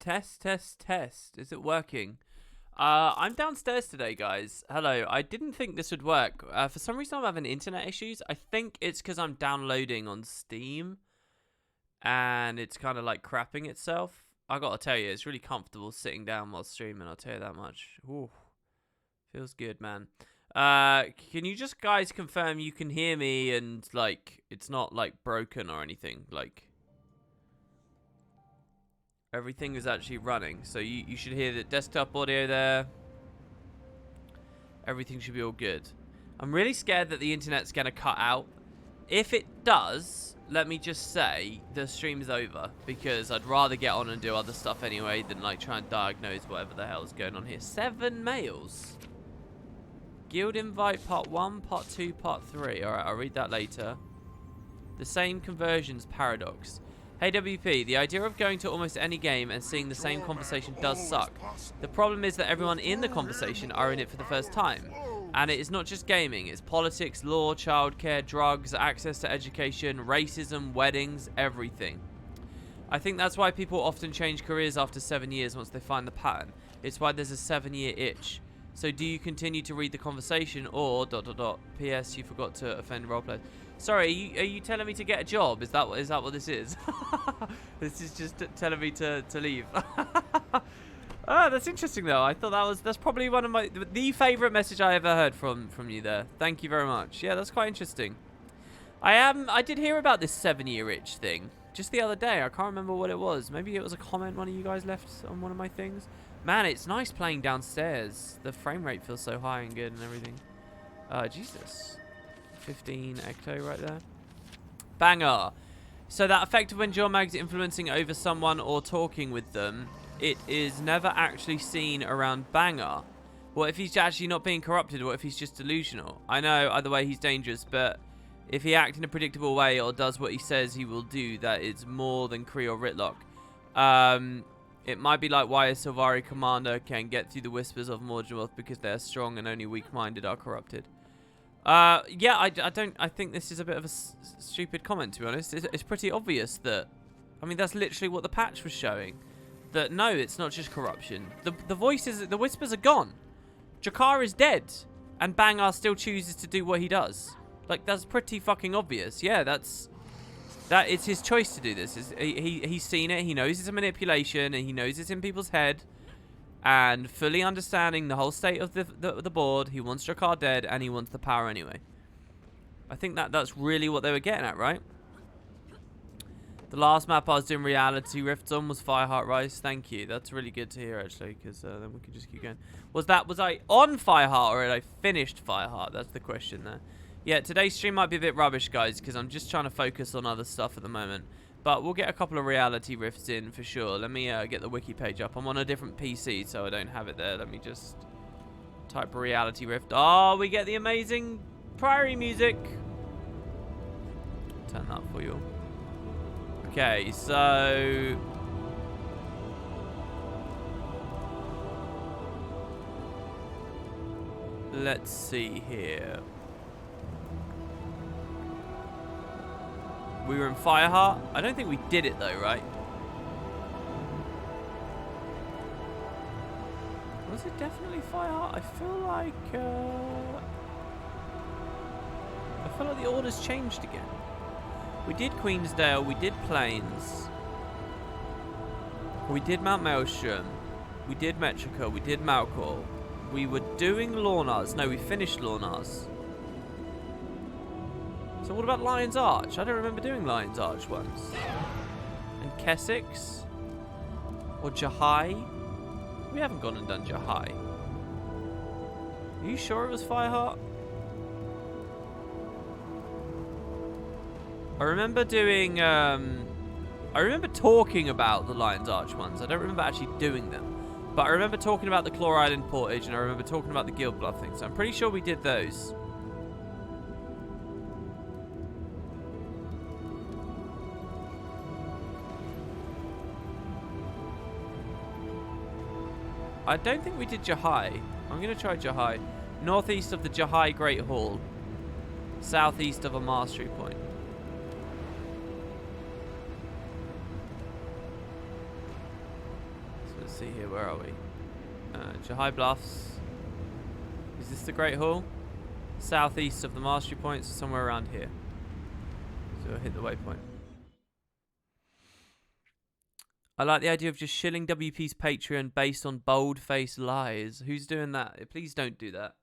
Test. Is it working? I'm downstairs today, guys. Hello. I didn't think this would work. For some reason, I'm having internet issues. I think it's because I'm downloading on Steam, and it's kind of like crapping itself. I gotta tell you, it's really comfortable sitting down while streaming. I'll tell you that much. Ooh, feels good, man. Can you just guys confirm you can hear me and like it's not like broken or anything? Like everything is actually running, so you should hear the desktop audio there. Everything should be all good. I'm really scared that the internet's gonna cut out. If it does, let me just say the stream is over, because I'd rather get on and do other stuff anyway than like try and diagnose whatever the hell is going on here. 7 mails. Guild invite part 1, part 2, part 3. Alright, I'll read that later. The same conversions paradox. Hey WP, the idea of going to almost any game and seeing the same conversation does suck. The problem is that everyone in the conversation are in it for the first time. And it is not just gaming, it's politics, law, childcare, drugs, access to education, racism, weddings, everything. I think that's why people often change careers after 7 years once they find the pattern. It's why there's a 7-year itch. So do you continue to read the conversation or ... P.S. you forgot to offend roleplayers. Sorry, are you telling me to get a job? Is that what this is? This is just telling me to leave. That's interesting though. I thought that's probably one of the favorite message I ever heard from you there. Thank you very much. Yeah, that's quite interesting. I did hear about this 7-year itch thing just the other day. I can't remember what it was. Maybe it was a comment one of you guys left on one of my things. Man, it's nice playing downstairs. The frame rate feels so high and good and everything. Jesus. 15 ecto right there. Banger. So that effect of when Jormag's influencing over someone or talking with them, it is never actually seen around Banger. What if he's actually not being corrupted? What if he's just delusional? I know either way he's dangerous, but if he acts in a predictable way or does what he says he will do, that is more than Kree or Ritlock. It might be like why a Sylvari commander can get through the whispers of Morgenworth because they're strong and only weak-minded are corrupted. Yeah, I think this is a bit of a stupid comment, to be honest. It's pretty obvious that, I mean, that's literally what the patch was showing. That, no, it's not just corruption. The voices, the whispers are gone. Jakar is dead. And Bangar still chooses to do what he does. Like, that's pretty fucking obvious. Yeah, it's his choice to do this. He's seen it, he knows it's a manipulation, and he knows it's in people's head. And fully understanding the whole state of the board, he wants Jakar dead, and he wants the power anyway. I think that's really what they were getting at, right? The last map I was doing Reality Rifts on was Fireheart Rise. Thank you. That's really good to hear, actually, because then we can just keep going. Was I on Fireheart, or had I finished Fireheart? That's the question there. Yeah, today's stream might be a bit rubbish, guys, because I'm just trying to focus on other stuff at the moment. But we'll get a couple of Reality Rifts in for sure. Let me get the wiki page up. I'm on a different PC, so I don't have it there. Let me just type Reality Rift. Oh, we get the amazing Priory music. Turn that for you. Okay, so let's see here. We were in Fireheart. I don't think we did it though, right? Was it definitely Fireheart? I feel like the orders changed again. We did Queensdale, we did Plains, we did Mount Maelstrom, we did Metrica, we did Malcor. We were doing Lornars. No, we finished Lornars. So what about Lion's Arch? I don't remember doing Lion's Arch once. And Kessex? Or Jahai? We haven't gone and done Jahai. Are you sure it was Fireheart? I remember doing, I remember talking about the Lion's Arch ones. I don't remember actually doing them. But I remember talking about the Claw Island Portage, and I remember talking about the Guild Bluff thing. So I'm pretty sure we did those. I don't think we did Jahai. I'm going to try Jahai. Northeast of the Jahai Great Hall. Southeast of a mastery point. So let's see here. Where are we? Jahai Bluffs. Is this the Great Hall? Southeast of the mastery point, so somewhere around here. So we'll hit the waypoint. I like the idea of just shilling WP's Patreon based on bold-faced lies. Who's doing that? Please don't do that.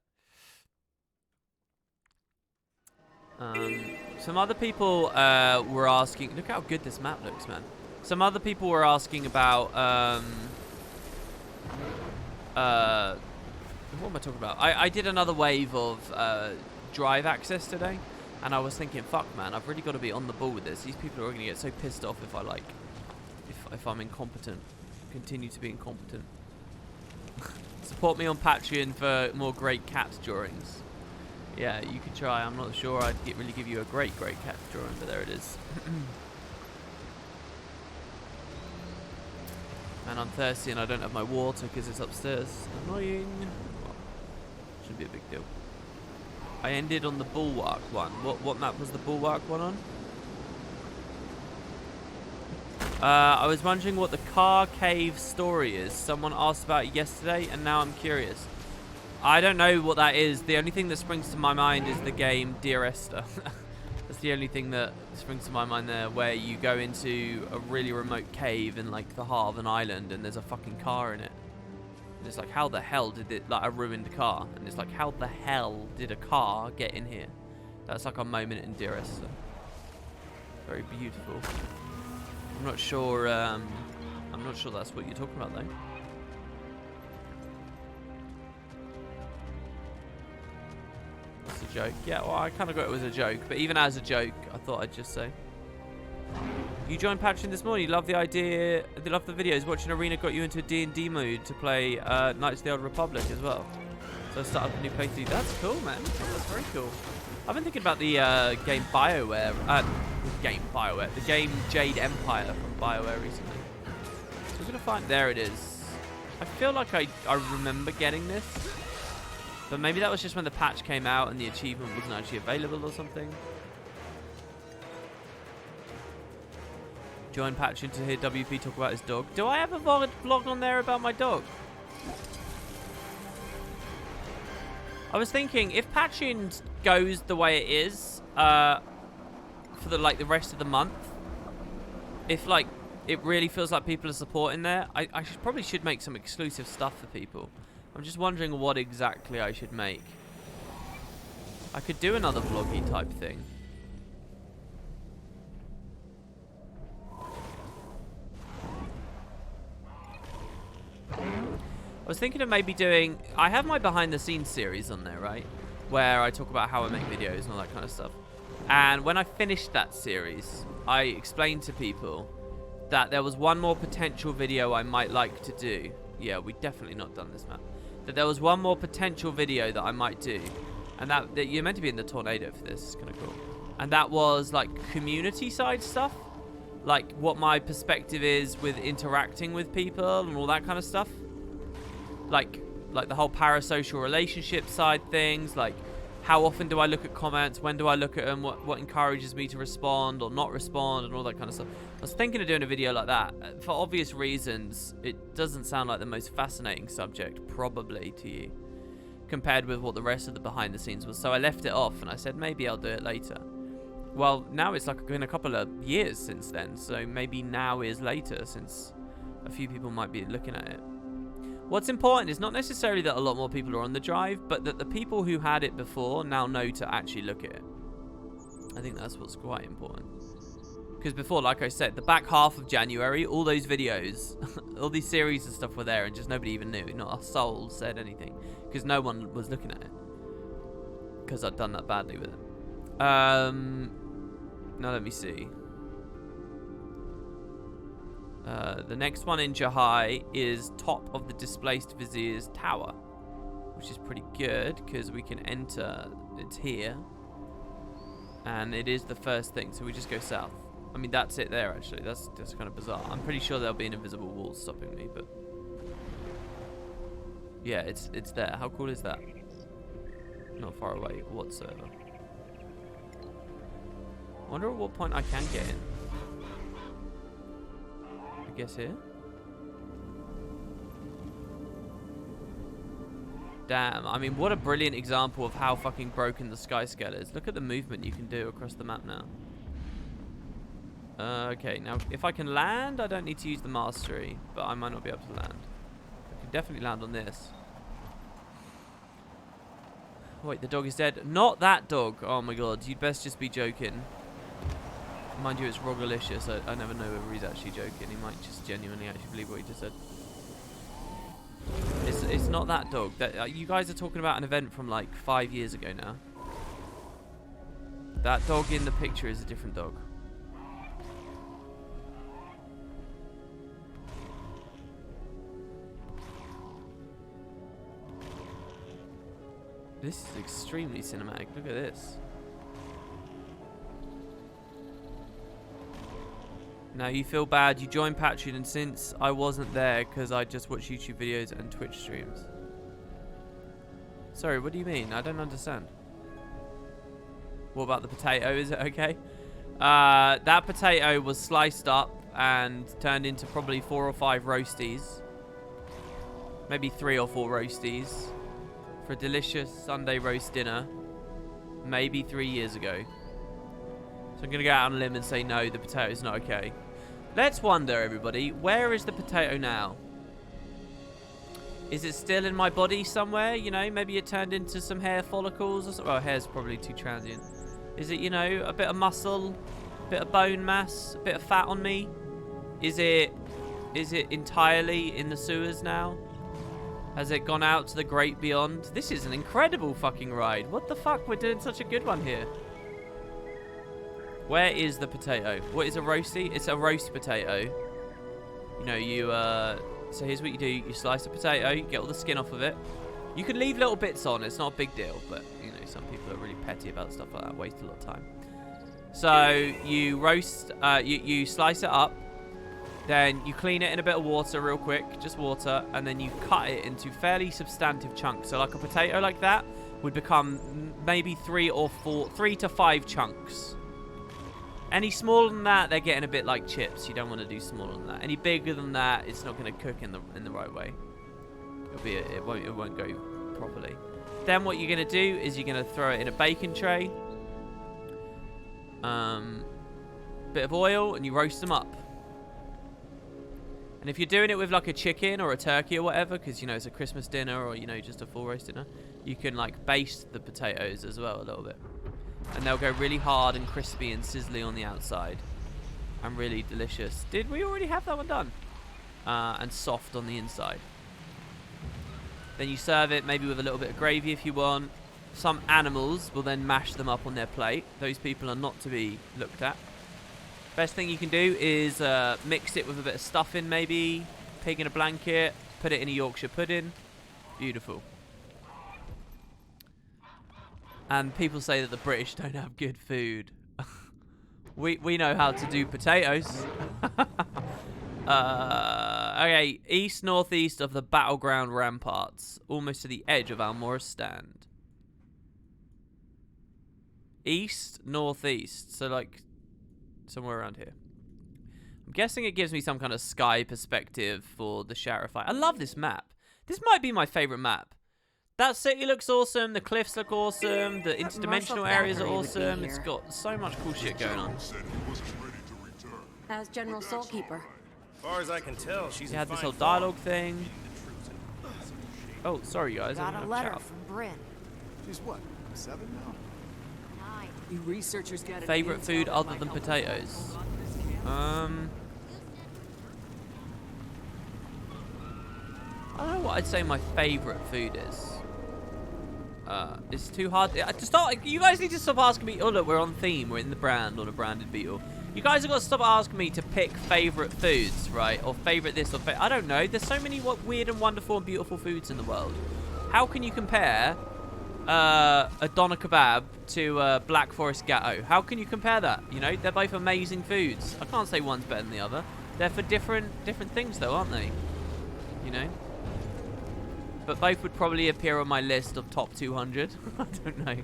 Some other people were asking... Look how good this map looks, man. Some other people were asking about... what am I talking about? I did another wave of drive access today. And I was thinking, fuck, man, I've really got to be on the ball with this. These people are going to get so pissed off if I, like... If I'm incompetent. Continue to be incompetent. Support me on Patreon for more great cat drawings. Yeah, you could try. I'm not sure I'd really give you a great cat drawing, but there it is. And I'm thirsty and I don't have my water because it's upstairs. Annoying. Well, shouldn't be a big deal. I ended on the Bulwark one. What map was the Bulwark one on? I was wondering what the car cave story is. Someone asked about it yesterday, and now I'm curious. I don't know what that is. The only thing that springs to my mind is the game Dear Esther. That's the only thing that springs to my mind there, where you go into a really remote cave in like the heart of an island, and there's a fucking car in it. And it's like, how the hell did it, like a ruined car? And it's like, how the hell did a car get in here? That's like a moment in Dear Esther. Very beautiful. I'm not sure that's what you're talking about though. That's a joke. Yeah, well, I kind of got it was a joke, but even as a joke, I thought I'd just say. You joined Patreon this morning. You love the idea, you love the videos. Watching Arena got you into a D&D mood to play Knights of the Old Republic as well. So I started a new playthrough. That's cool, man. That's very cool. I've been thinking about the game BioWare. The game Jade Empire from BioWare recently. So we're gonna find. There it is. I feel like I remember getting this, but maybe that was just when the patch came out and the achievement wasn't actually available or something. Join Patreon to hear WP talk about his dog. Do I have a vlog on there about my dog? I was thinking, if Patreon goes the way it is for the rest of the month, if like it really feels like people are supporting there, I probably should make some exclusive stuff for people. I'm just wondering what exactly I should make. I could do another vloggy type thing. I was thinking of maybe doing... I have my behind the scenes series on there, right? Where I talk about how I make videos and all that kind of stuff. And when I finished that series, I explained to people that there was one more potential video I might like to do. Yeah, we've definitely not done this map. That there was one more potential video that I might do. And that you're meant to be in the tornado for this. It's kind of cool. And that was like community side stuff. Like what my perspective is with interacting with people and all that kind of stuff. Like the whole parasocial relationship side things, like how often do I look at comments, when do I look at them, what encourages me to respond or not respond and all that kind of stuff. I was thinking of doing a video like that. For obvious reasons, it doesn't sound like the most fascinating subject, probably, to you, compared with what the rest of the behind the scenes was. So I left it off and I said maybe I'll do it later. Well, now it's like been a couple of years since then, so maybe now is later since a few people might be looking at it. What's important is not necessarily that a lot more people are on the drive, but that the people who had it before now know to actually look at it. I think that's what's quite important. Because before, like I said, the back half of January, all those videos, all these series and stuff were there and just nobody even knew. Not a soul said anything. Because no one was looking at it. Because I'd done that badly with it. Now let me see. The next one in Jahai is top of the displaced vizier's tower, which is pretty good because we can enter. It's here, and it is the first thing. So we just go south. I mean, that's it there. Actually, that's kind of bizarre. I'm pretty sure there'll be an invisible wall stopping me, but yeah, it's there. How cool is that? Not far away whatsoever. I wonder at what point I can get in. I guess here. Damn, I mean, what a brilliant example of how fucking broken the Skyscale is. Look at the movement you can do across the map now. Okay, now if I can land, I don't need to use the mastery, but I might not be able to land. I can definitely land on this. Wait, the dog is dead. Not that dog. Oh my god, you'd best just be joking. Mind you, it's Rogalicious. I never know whether he's actually joking. He might just genuinely actually believe what he just said. It's not that dog. You guys are talking about an event from like 5 years ago now. That dog in the picture is a different dog. This is extremely cinematic. Look at this. Now you feel bad. You joined Patreon, and since I wasn't there because I just watch YouTube videos and Twitch streams. Sorry, what do you mean? I don't understand. What about the potato? Is it okay? That potato was sliced up and turned into probably 4 or 5 roasties. Maybe 3 or 4 roasties. For a delicious Sunday roast dinner. Maybe 3 years ago. So I'm going to go out on a limb and say no, the potato is not okay. Let's wonder, everybody, where is the potato now? Is it still in my body somewhere? You know, maybe it turned into some hair follicles or something. Well, hair's probably too transient. Is it, you know, a bit of muscle, a bit of bone mass, a bit of fat on me? Is it entirely in the sewers now? Has it gone out to the great beyond? This is an incredible fucking ride. What the fuck? We're doing such a good one here. Where is the potato? What is a roasty? It's a roast potato. You know, so here's what you do. You slice a potato, you get all the skin off of it. You can leave little bits on. It's not a big deal, but, you know, some people are really petty about stuff like that. Waste a lot of time. So, you roast, you slice it up. Then you clean it in a bit of water real quick. Just water. And then you cut it into fairly substantive chunks. So, like a potato like that would become maybe 3 to 5 chunks. Any smaller than that, they're getting a bit like chips. You don't want to do smaller than that. Any bigger than that, it's not going to cook in the right way. It won't go properly. Then what you're going to do is you're going to throw it in a baking tray. Bit of oil, and you roast them up. And if you're doing it with like a chicken or a turkey or whatever, because, you know, it's a Christmas dinner or, you know, just a full roast dinner, you can like baste the potatoes as well a little bit. And they'll go really hard and crispy and sizzly on the outside. And really delicious. Did we already have that one done? And soft on the inside. Then you serve it maybe with a little bit of gravy if you want. Some animals will then mash them up on their plate. Those people are not to be looked at. Best thing you can do is mix it with a bit of stuffing maybe. Pig in a blanket. Put it in a Yorkshire pudding. Beautiful. And people say that the British don't have good food. we know how to do potatoes. Okay, east-northeast of the battleground ramparts. Almost to the edge of Almora's stand. East-northeast. So, like, somewhere around here. I'm guessing it gives me some kind of sky perspective for the Sheriff. I love this map. This might be my favourite map. That city looks awesome, the cliffs look awesome, the interdimensional areas are awesome, it's got so much cool shit going on. How's General Saltkeeper? As far as I can tell, she's had this whole dialogue thing. Oh, sorry guys. Got a letter from Bryn. She's what, 7 now? 9. You researchers get Favorite food other than potatoes? I don't know what I'd say my favorite food is. It's too hard. To start, you guys need to stop asking me. Oh, look, we're on theme. We're in the brand on a branded beetle. You guys have got to stop asking me to pick favorite foods, right? Or favorite this or I don't know. There's so many weird and wonderful and beautiful foods in the world. How can you compare a doner kebab to Black Forest Gatto? How can you compare that? You know, they're both amazing foods. I can't say one's better than the other. They're for different things, though, aren't they? You know. But both would probably appear on my list of top 200. I don't know.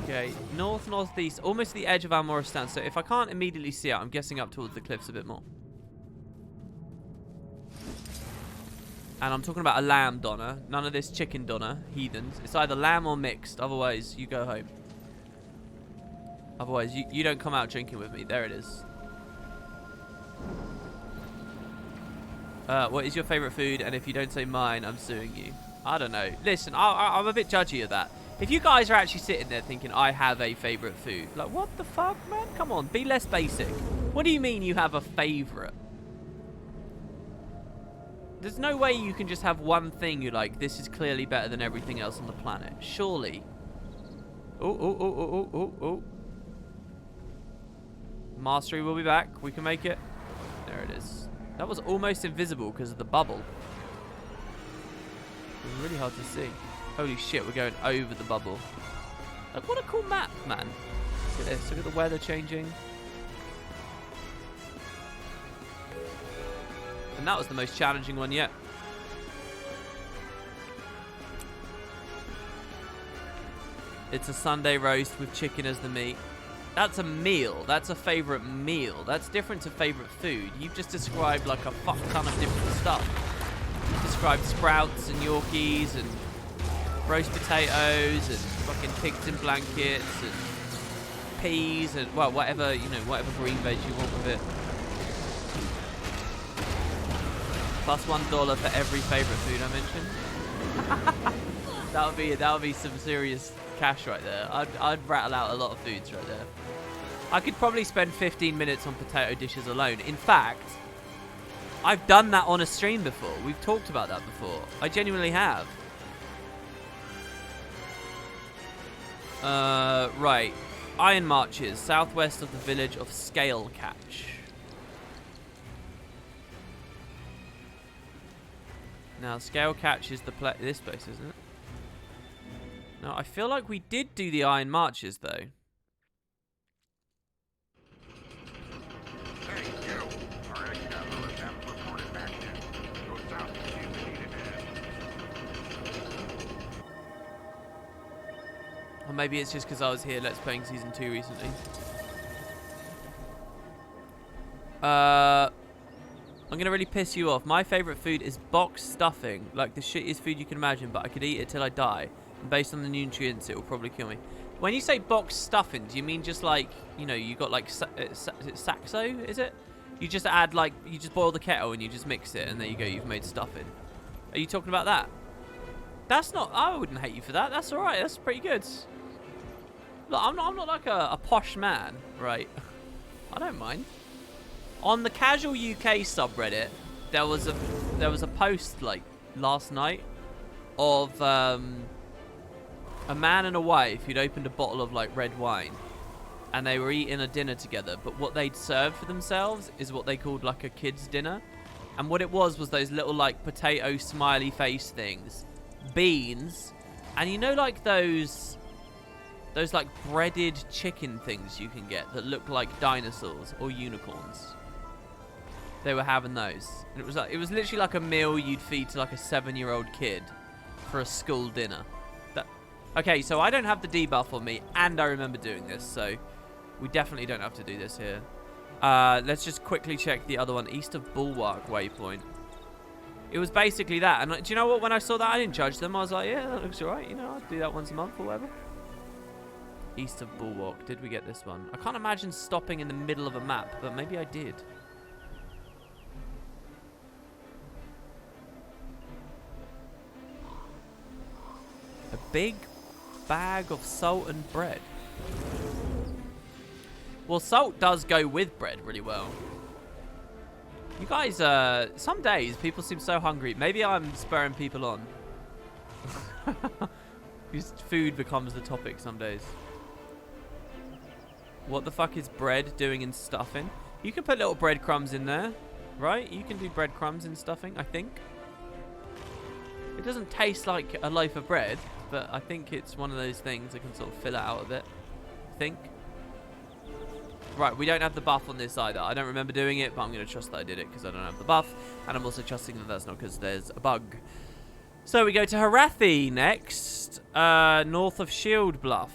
Okay, northeast, almost the edge of Almoristan. So if I can't immediately see it, I'm guessing up towards the cliffs a bit more. And I'm talking about a lamb doner. None of this chicken doner, heathens. It's either lamb or mixed. Otherwise, you go home. Otherwise, you don't come out drinking with me. There it is. What is your favorite food? And if you don't say mine, I'm suing you. I don't know. Listen, I'm a bit judgy of that. If you guys are actually sitting there thinking, I have a favorite food. Like, what the fuck, man? Come on, be less basic. What do you mean you have a favorite? There's no way you can just have one thing you're like, this is clearly better than everything else on the planet. Surely. Oh. Mastery will be back. We can make it. There it is. That was almost invisible because of the bubble. It was really hard to see. Holy shit, we're going over the bubble. Like, what a cool map, man. Look at this. Look at the weather changing. And that was the most challenging one yet. It's a Sunday roast with chicken as the meat. That's a meal. That's a favorite meal. That's different to favorite food. You've just described like a fuck ton of different stuff. You've described sprouts and Yorkies and roast potatoes and fucking pigs in blankets and peas and, well, whatever, you know, whatever green veg you want with it. Plus $1 for every favorite food I mentioned. that would be some serious cash right there. I'd rattle out a lot of foods right there. I could probably spend 15 minutes on potato dishes alone. In fact, I've done that on a stream before. We've talked about that before. I genuinely have. Right. Iron Marches, southwest of the village of Scale Catch. Now, Scale Catch is this place, isn't it? No, I feel like we did do the Iron Marches, though. Or maybe it's just because I was here Let's Playing Season 2 recently. I'm going to really piss you off. My favourite food is box stuffing. Like the shittiest food you can imagine, but I could eat it till I die. And based on the nutrients, it will probably kill me. When you say box stuffing, do you mean just like, you know, you got like saxo, is it? You just add like, you just boil the kettle and you just mix it and there you go, you've made stuffing. Are you talking about that? That's not, I wouldn't hate you for that. That's alright, that's pretty good. Look, I'm not like a posh man, right? I don't mind. On the Casual UK subreddit, there was a post like last night of a man and a wife who'd opened a bottle of like red wine, and they were eating a dinner together. But what they'd served for themselves is what they called like a kid's dinner, and what it was those little like potato smiley face things, beans, and you know like those like breaded chicken things you can get that look like dinosaurs or unicorns. They were having those, and it was literally like a meal you'd feed to like a 7-year-old kid for a school dinner. Okay, so I don't have the debuff on me, and I remember doing this, so we definitely don't have to do this here. Let's just quickly check the other one, east of Bulwark Waypoint. It was basically that, and do you know what? When I saw that, I didn't judge them. I was like, yeah, that looks alright. You know, I'll do that once a month or whatever. East of Bulwark. Did we get this one? I can't imagine stopping in the middle of a map, but maybe I did. A big bag of salt and bread. Well, salt does go with bread really well. You guys, some days people seem so hungry. Maybe I'm spurring people on. Because food becomes the topic some days. What the fuck is bread doing in stuffing? You can put little breadcrumbs in there, right? You can do breadcrumbs in stuffing, I think. It doesn't taste like a loaf of bread, but I think it's one of those things that can sort of fill it out a bit. I think. Right, we don't have the buff on this either. I don't remember doing it, but I'm going to trust that I did it because I don't have the buff. And I'm also trusting that that's not because there's a bug. So we go to Harathi next, north of Shield Bluff.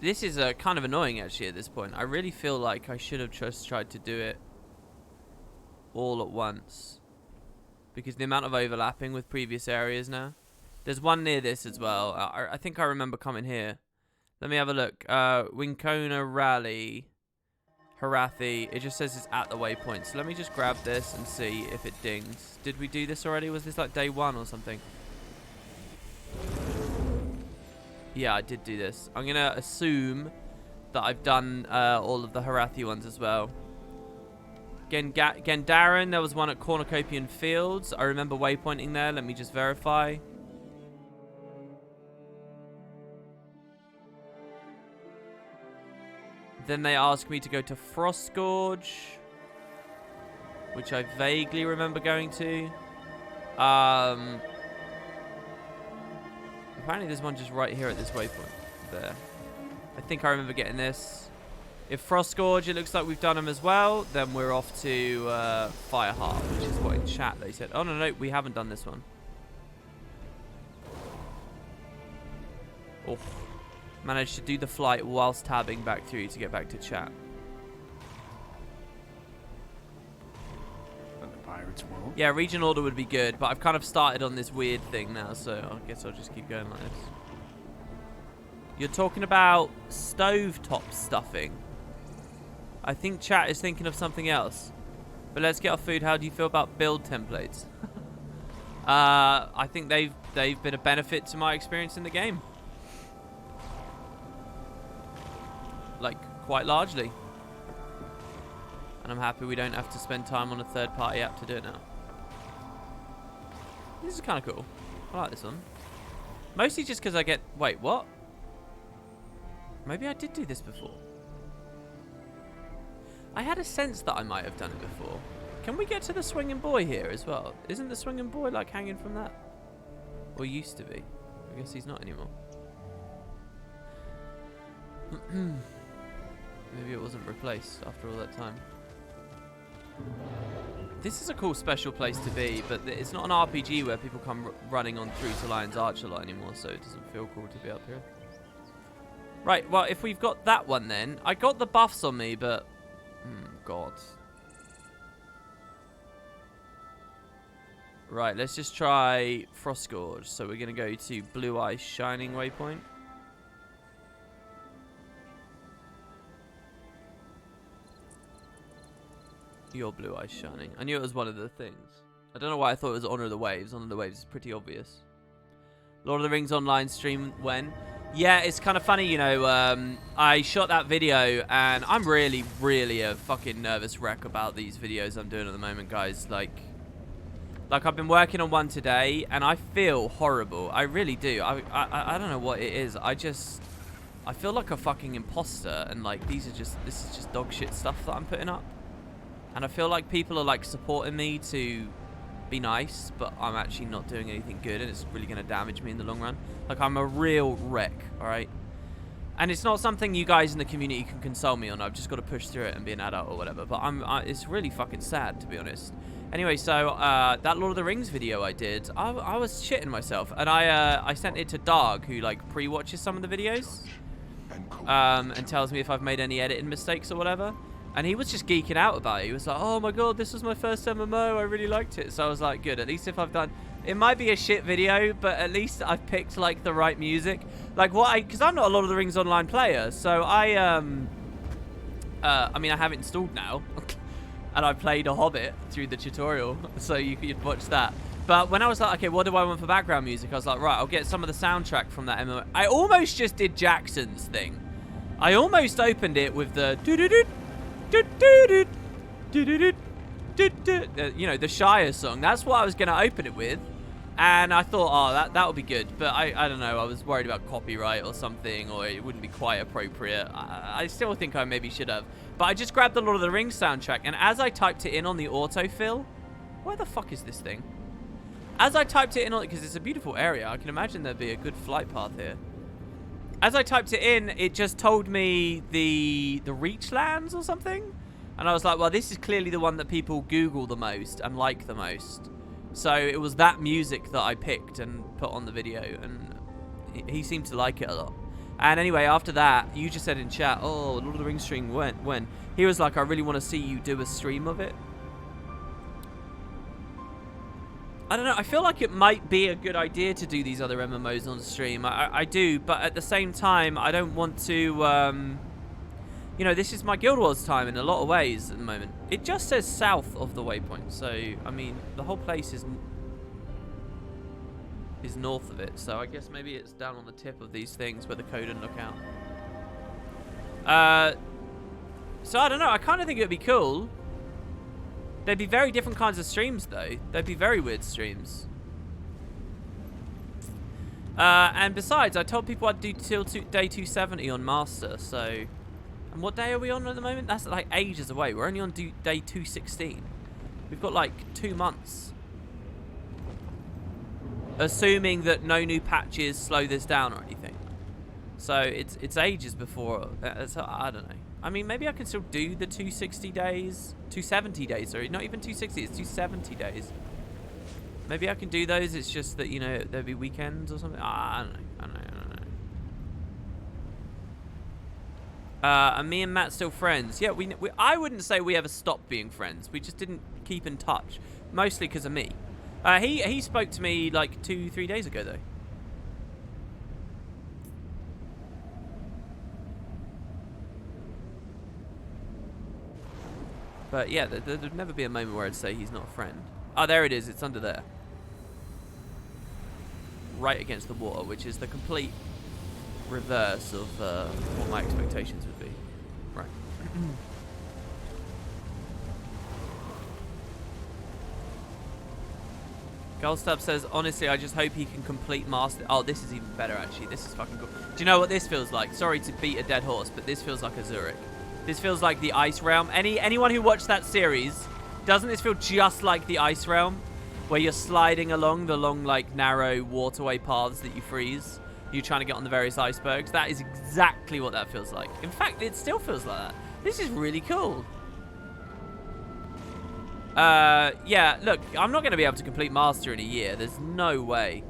This is kind of annoying actually at this point. I really feel like I should have just tried to do it all at once. Because the amount of overlapping with previous areas now. There's one near this as well. I think I remember coming here. Let me have a look. Wincona Rally. Harathi. It just says it's at the waypoint. So let me just grab this and see if it dings. Did we do this already? Was this like day 1 or something? Yeah, I did do this. I'm going to assume that I've done all of the Harathi ones as well. Gendaran, there was one at Cornucopian Fields. I remember waypointing there. Let me just verify. Then they asked me to go to Frostgorge, which I vaguely remember going to. Apparently there's one just right here at this waypoint. There. I think I remember getting this. If Frostgorge, it looks like we've done them as well, then we're off to Fireheart, which is what in chat they said. Oh, no, we haven't done this one. Oh. Managed to do the flight whilst tabbing back through to get back to chat. And the pirates won't. Yeah, region order would be good, but I've kind of started on this weird thing now, so I guess I'll just keep going like this. You're talking about stovetop stuffing. I think chat is thinking of something else. But let's get off food. How do you feel about build templates? I think they've been a benefit to my experience in the game. Like, quite largely. And I'm happy we don't have to spend time on a third-party app to do it now. This is kind of cool. I like this one. Mostly just because I get... Wait, what? Maybe I did do this before. I had a sense that I might have done it before. Can we get to the swinging boy here as well? Isn't the swinging boy, like, hanging from that? Or used to be. I guess he's not anymore. Maybe it wasn't replaced after all that time. This is a cool special place to be, but it's not an RPG where people come running on through to Lion's Arch a lot anymore, so it doesn't feel cool to be up here. Right, well, if we've got that one then, I got the buffs on me, but... God. Right, let's just try Frostgorge. So we're going to go to Blue Eye Shining Waypoint. Your Blue Eye Shining. I knew it was one of the things. I don't know why I thought it was Honor of the Waves. Honor of the Waves is pretty obvious. Lord of the Rings Online stream when? Yeah, it's kind of funny, you know, I shot that video and I'm really, really a fucking nervous wreck about these videos I'm doing at the moment, guys. Like I've been working on one today and I feel horrible. I really do. I don't know what it is. I feel like a fucking imposter and like this is just dog shit stuff that I'm putting up. And I feel like people are like supporting me to be nice, but I'm actually not doing anything good and it's really going to damage me in the long run. Like, I'm a real wreck, alright? And it's not something you guys in the community can console me on. I've just got to push through it and be an adult or whatever. But it's really fucking sad, to be honest. Anyway, so that Lord of the Rings video I did, I was shitting myself. And I sent it to Darg, who like pre-watches some of the videos. And tells me if I've made any editing mistakes or whatever. And he was just geeking out about it. He was like, oh my god, this was my first MMO. I really liked it. So I was like, good. At least if I've done... It might be a shit video, but at least I've picked, like, the right music. Like, because I'm not a Lord of the Rings Online player. So I mean, I have it installed now. And I played a Hobbit through the tutorial. So you could watch that. But when I was like, okay, what do I want for background music? I was like, right, I'll get some of the soundtrack from that MMO. I almost just did Jackson's thing. I almost opened it with the you know, the Shire song. That's what I was going to open it with. And I thought, oh, that would be good. But I don't know. I was worried about copyright or something, or it wouldn't be quite appropriate. I still think I maybe should have. But I just grabbed the Lord of the Rings soundtrack. And as I typed it in on the autofill, where the fuck is this thing? As I typed it in, because it's a beautiful area, I can imagine there'd be a good flight path here. As I typed it in, it just told me the Reachlands or something. And I was like, well, this is clearly the one that people Google the most and like the most. So it was that music that I picked and put on the video. And he seemed to like it a lot. And anyway, after that, you just said in chat, oh, Lord of the Rings stream when? He was like, I really want to see you do a stream of it. I don't know, I feel like it might be a good idea to do these other MMOs on stream. I do, but at the same time, I don't want to, you know, this is my Guild Wars time in a lot of ways at the moment. It just says south of the waypoint, so, I mean, the whole place is north of it, so I guess maybe it's down on the tip of these things where the code and look out. So I don't know, I kind of think it would be cool. There'd be very different kinds of streams, though. They'd be very weird streams. And besides, I told people I'd do till day 270 on Master, so... And what day are we on at the moment? That's like ages away. We're only on day 216. We've got like 2 months. Assuming that no new patches slow this down or anything. So it's ages before... I don't know. I mean, maybe I can still do the 260 days. 270 days, sorry. Not even 260, it's 270 days. Maybe I can do those. It's just that, you know, there'll be weekends or something. I don't know. And me and Matt still friends. Yeah, I wouldn't say we ever stopped being friends. We just didn't keep in touch. Mostly because of me. He spoke to me like 2-3 days ago, though. But yeah, there'd never be a moment where I'd say he's not a friend. Oh, there it is. It's under there. Right against the water, which is the complete reverse of what my expectations would be. Right. Goldstub says, honestly, I just hope he can complete Master... Oh, this is even better, actually. This is fucking cool. Do you know what this feels like? Sorry to beat a dead horse, but this feels like a Zurich. This feels like the Ice Realm. Anyone who watched that series, doesn't this feel just like the Ice Realm? Where you're sliding along the long, like, narrow waterway paths that you freeze. You're trying to get on the various icebergs. That is exactly what that feels like. In fact, it still feels like that. This is really cool. Yeah, look, I'm not going to be able to complete Master in a year. There's no way.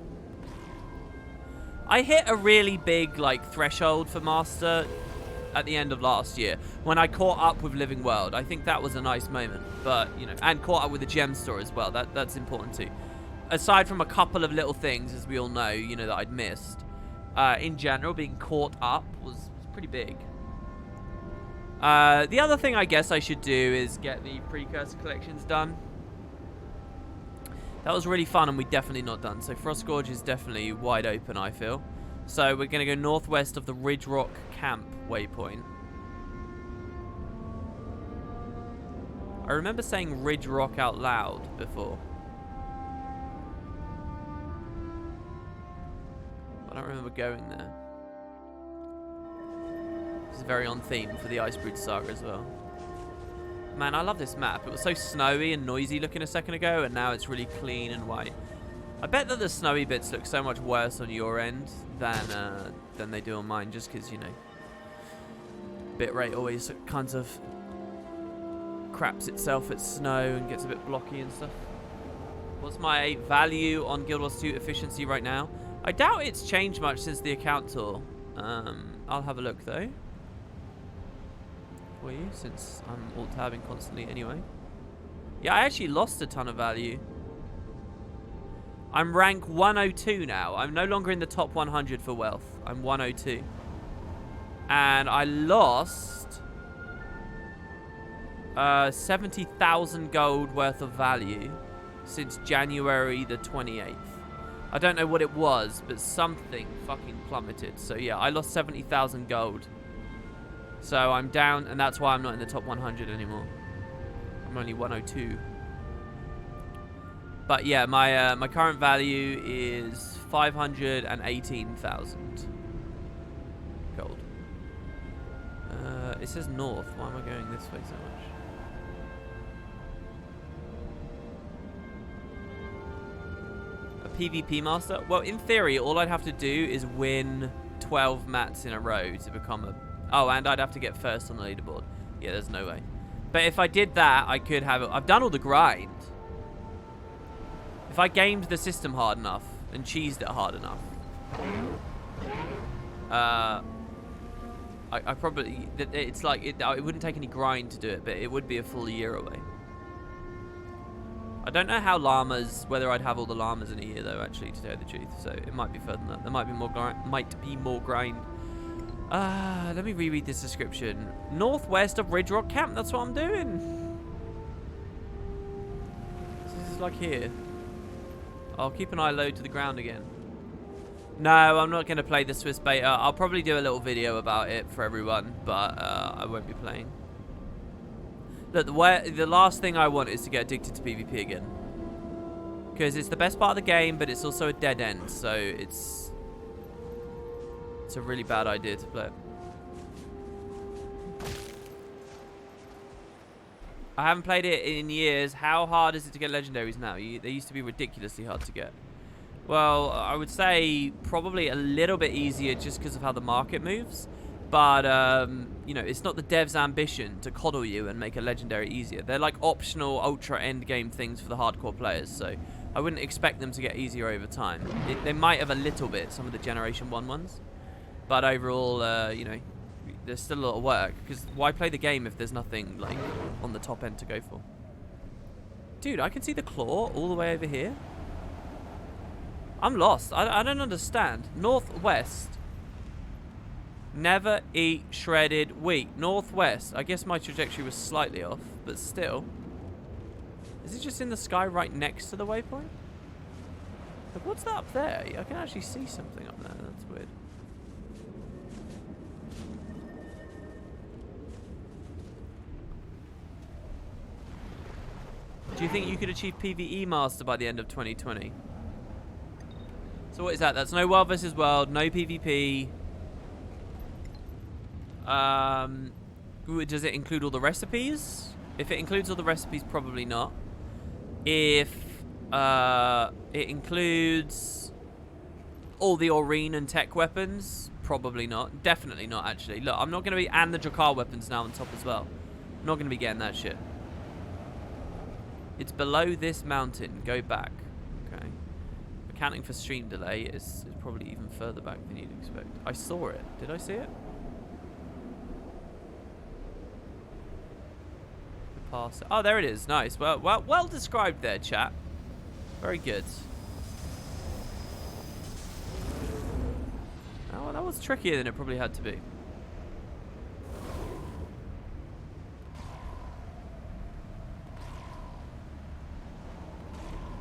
I hit a really big, like, threshold for Master at the end of last year when I caught up with Living World. I think that was a nice moment, but you know, and caught up with the Gem Store as well. That's important too. Aside from a couple of little things, as we all know, you know, that I'd missed. In general, being caught up was pretty big. The other thing I guess I should do is get the Precursor collections done. That was really fun, and we're definitely not done. So Frostgorge is definitely wide open, I feel. So we're going to go northwest of the Ridge Rock Camp waypoint. I remember saying Ridge Rock out loud before. I don't remember going there. This is very on theme for the Icebrood Saga as well. Man, I love this map. It was so snowy and noisy looking a second ago, and now it's really clean and white. I bet that the snowy bits look so much worse on your end than they do on mine, just because, you know, bitrate always kinds of craps itself at snow and gets a bit blocky and stuff. What's my value on Guild Wars 2 efficiency right now? I doubt it's changed much since the account tour. I'll have a look though for you, since I'm alt-tabbing constantly anyway. Yeah, I actually lost a ton of value. I'm rank 102 now. I'm no longer in the top 100 for wealth. I'm 102. And I lost 70,000 gold worth of value since January the 28th. I don't know what it was, but something fucking plummeted. So yeah, I lost 70,000 gold. So I'm down, and that's why I'm not in the top 100 anymore. I'm only 102. But yeah, my current value is 518,000 gold. It says north. Why am I going this way so much? A PvP master? Well, in theory, all I'd have to do is win 12 mats in a row to become a... Oh, and I'd have to get first on the leaderboard. Yeah, there's no way. But if I did that, I could have it. I've done all the grind. If I gamed the system hard enough and cheesed it hard enough, I probably... It's like... It wouldn't take any grind to do it, but it would be a full year away. I don't know how llamas... Whether I'd have all the llamas in a year, though, actually, to tell the truth. So it might be further than that. There might be more grind. Let me reread this description. Northwest of Ridge Rock Camp. That's what I'm doing. This is like here. I'll keep an eye low to the ground again. No, I'm not going to play the Swiss beta. I'll probably do a little video about it for everyone, but I won't be playing. Look, the last thing I want is to get addicted to PvP again. Because it's the best part of the game, but it's also a dead end, so it's a really bad idea to play it. I haven't played it in years. How hard is it to get legendaries now? They used to be ridiculously hard to get. Well, I would say probably a little bit easier just because of how the market moves. But, you know, it's not the devs' ambition to coddle you and make a legendary easier. They're like optional ultra endgame things for the hardcore players. So I wouldn't expect them to get easier over time. They might have a little bit, some of the Generation 1 ones. But overall, you know, there's still a lot of work. Because why play the game if there's nothing, like, on the top end to go for? Dude, I can see the claw all the way over here. I'm lost. I don't understand. Northwest. Never eat shredded wheat. Northwest. I guess my trajectory was slightly off, but still. Is it just in the sky right next to the waypoint? Like, what's that up there? I can actually see something up there. That's weird. Do you think you could achieve PvE Master by the end of 2020? So what is that? That's no World vs. World, no PvP. Does it include all the recipes? If it includes all the recipes, probably not. If it includes all the Aurene and tech weapons, probably not. Definitely not, actually. Look, I'm not going to be... And the Drakar weapons now on top as well. I'm not going to be getting that shit. It's below this mountain. Go back. Okay. Accounting for stream delay is probably even further back than you'd expect. I saw it. Did I see it? Oh, there it is. Nice. Well described there, chat. Very good. Oh, well, that was trickier than it probably had to be.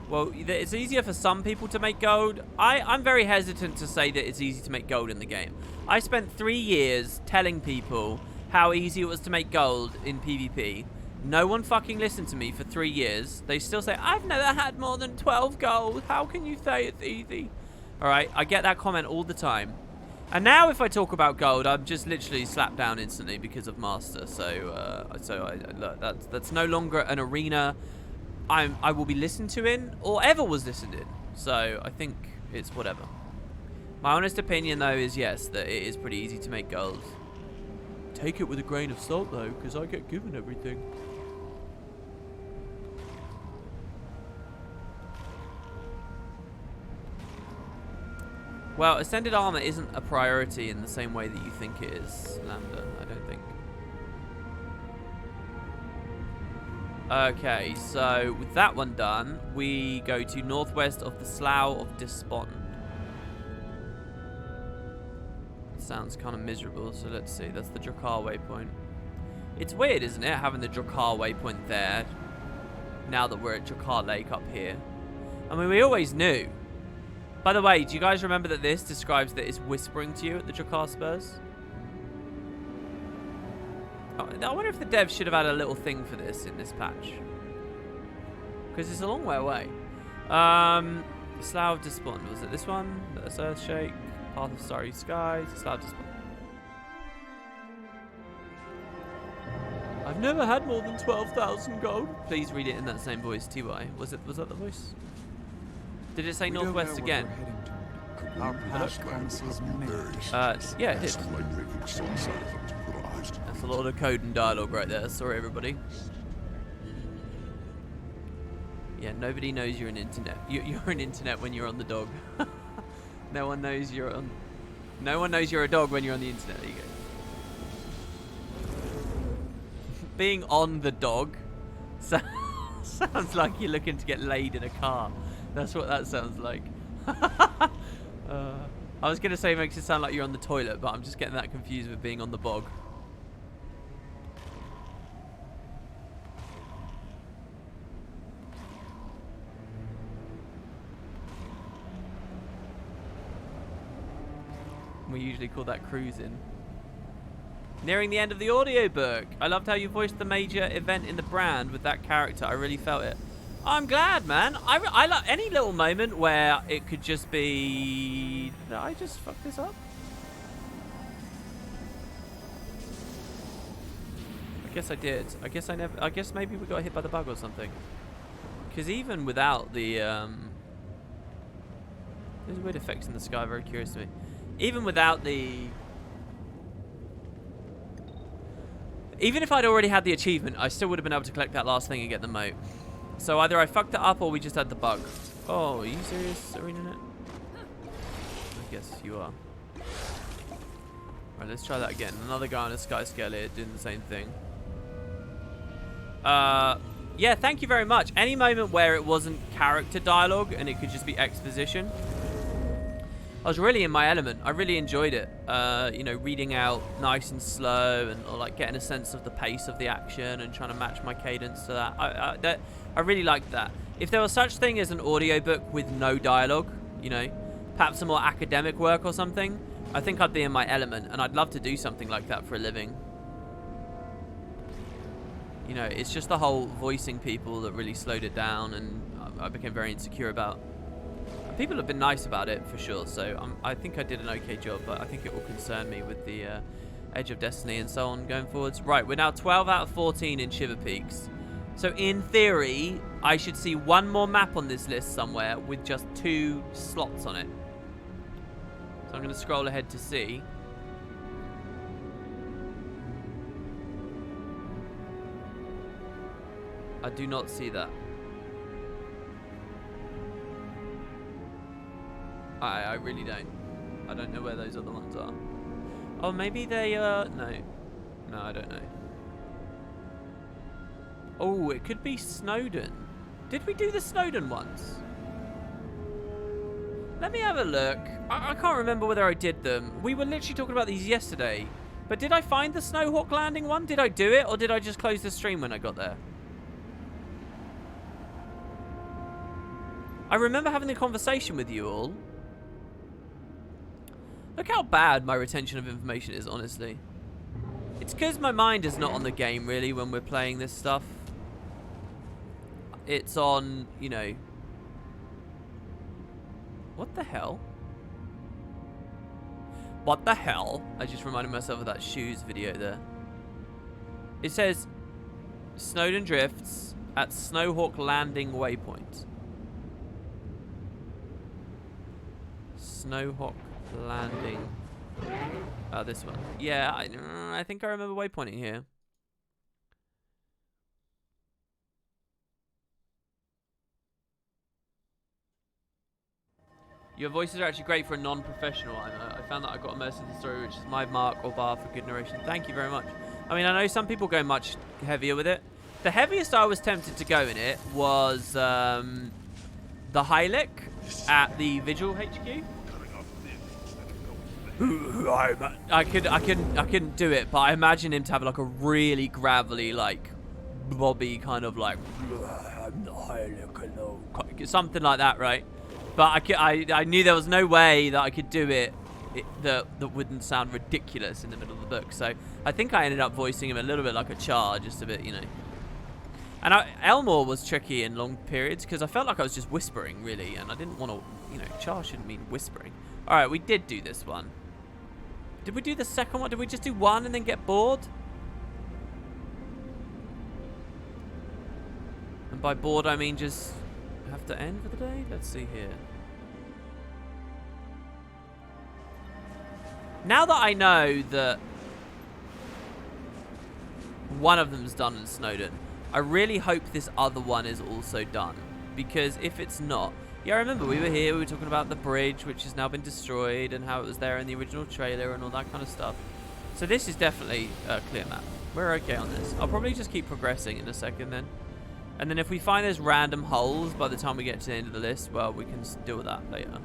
Well, it's easier for some people to make gold. I'm very hesitant to say that it's easy to make gold in the game. I spent 3 years telling people how easy it was to make gold in PvP. No one fucking listened to me for 3 years. They still say, I've never had more than 12 gold. How can you say it's easy? Alright, I get that comment all the time. And now if I talk about gold, I'm just literally slapped down instantly because of Master. So, look, that's no longer an arena I will be listened to in, or ever was listened in. So, I think it's whatever. My honest opinion, though, is yes, that it is pretty easy to make gold. Take it with a grain of salt, though, because I get given everything. Well, Ascended Armor isn't a priority in the same way that you think it is, Lambda, I don't think. Okay, so with that one done, we go to northwest of the Slough of Despond. Sounds kind of miserable, so let's see. That's the Drakar waypoint. It's weird, isn't it, having the Drakar waypoint there? now that we're at Drakkar Lake up here. I mean, we always knew. By the way, do you guys remember that this describes that it's whispering to you at the Drakkar Spurs? Oh, I wonder if the devs should have had a little thing for this in this patch. Because it's a long way away. Slough of Despond. Was it this one? That's Earthshake. Path of Starry Skies. Slough of Despond. I've never had more than 12,000 gold. Please read it in that same voice, TY. Was that the voice? Did it say We don't know Northwest what again? we're heading toward. Our path promises many. Yeah, it did. That's a lot of code and dialogue right there. Sorry, everybody. Yeah, nobody knows you're an internet. You're an internet when you're on the dog. No one knows you're on. No one knows you're a dog when you're on the internet. There you go. Being on the dog sounds like you're looking to get laid in a car. That's what that sounds like. I was going to say it makes it sound like you're on the toilet, but I'm just getting that confused with being on the bog. We usually call that cruising. Nearing the end of the audiobook. I loved how you voiced the major event in the brand with that character. I really felt it. I'm glad, man. I like any little moment where it could just be... Did I just fuck this up? I guess I did. I guess I never... I guess maybe we got hit by the bug or something. Because even without the... There's weird effects in the sky. Very curious to me. Even without the... Even if I'd already had the achievement, I still would have been able to collect that last thing and get the moat. So either I fucked it up or we just had the bug. Oh, are you serious, ArenaNet? I guess you are. Right, let's try that again. Another guy on a sky scale here doing the same thing. Yeah, thank you very much. Any moment where it wasn't character dialogue and it could just be exposition, I was really in my element. I really enjoyed it. You know, reading out nice and slow, and or like getting a sense of the pace of the action and trying to match my cadence to that. I really liked that. If there was such thing as an audiobook with no dialogue, you know, perhaps some more academic work or something, I think I'd be in my element, and I'd love to do something like that for a living. You know, it's just the whole voicing people that really slowed it down, and I became very insecure about. People have been nice about it for sure, so I think I did an okay job, but I think it will concern me with the Edge of Destiny and so on going forwards. Right, we're now 12 out of 14 in Shiver Peaks. So in theory, I should see one more map on this list somewhere with just 2 slots on it. So I'm going to scroll ahead to see. I do not see that. I really don't. I don't know where those other ones are. Oh, maybe they no. No, I don't know. Oh, it could be Snowdon. Did we do the Snowdon ones? Let me have a look. I can't remember whether I did them. We were literally talking about these yesterday. But did I find the Snowhawk Landing one? Did I do it, or did I just close the stream when I got there? I remember having a conversation with you all. Look how bad my retention of information is, honestly. It's because my mind is not on the game, really, when we're playing this stuff. It's on, you know... What the hell? What the hell? I just reminded myself of that shoes video there. It says, Snowdon Drifts at Snowhawk Landing Waypoint. Snowhawk Landing. This one. Yeah, I think I remember waypointing here. Your voices are actually great for a non-professional. I found that I got immersed in the story, which is my mark or bar for good narration. Thank you very much. I mean, I know some people go much heavier with it. The heaviest I was tempted to go in it was the Hylic at the Vigil HQ. I couldn't do it, but I imagine him to have like a really gravelly, like blobby kind of like something like that, right? But I knew there was no way that I could do it that wouldn't sound ridiculous in the middle of the book. So I think I ended up voicing him a little bit like a Char, just a bit, you know. And Elmore was tricky in long periods because I felt like I was just whispering, really, and I didn't want to, you know, Char shouldn't mean whispering. All right, we did do this one. Did we do the second one? Did we just do one and then get bored? And by bored, I mean just have to end for the day? Let's see here. Now that I know that one of them's done in Snowdon, I really hope this other one is also done. Because if it's not... Yeah, I remember we were here, we were talking about the bridge, which has now been destroyed, and how it was there in the original trailer and all that kind of stuff. So this is definitely a clear map. We're okay on this. I'll probably just keep progressing in a second then. And then if we find there's random holes by the time we get to the end of the list, well, we can deal with that later.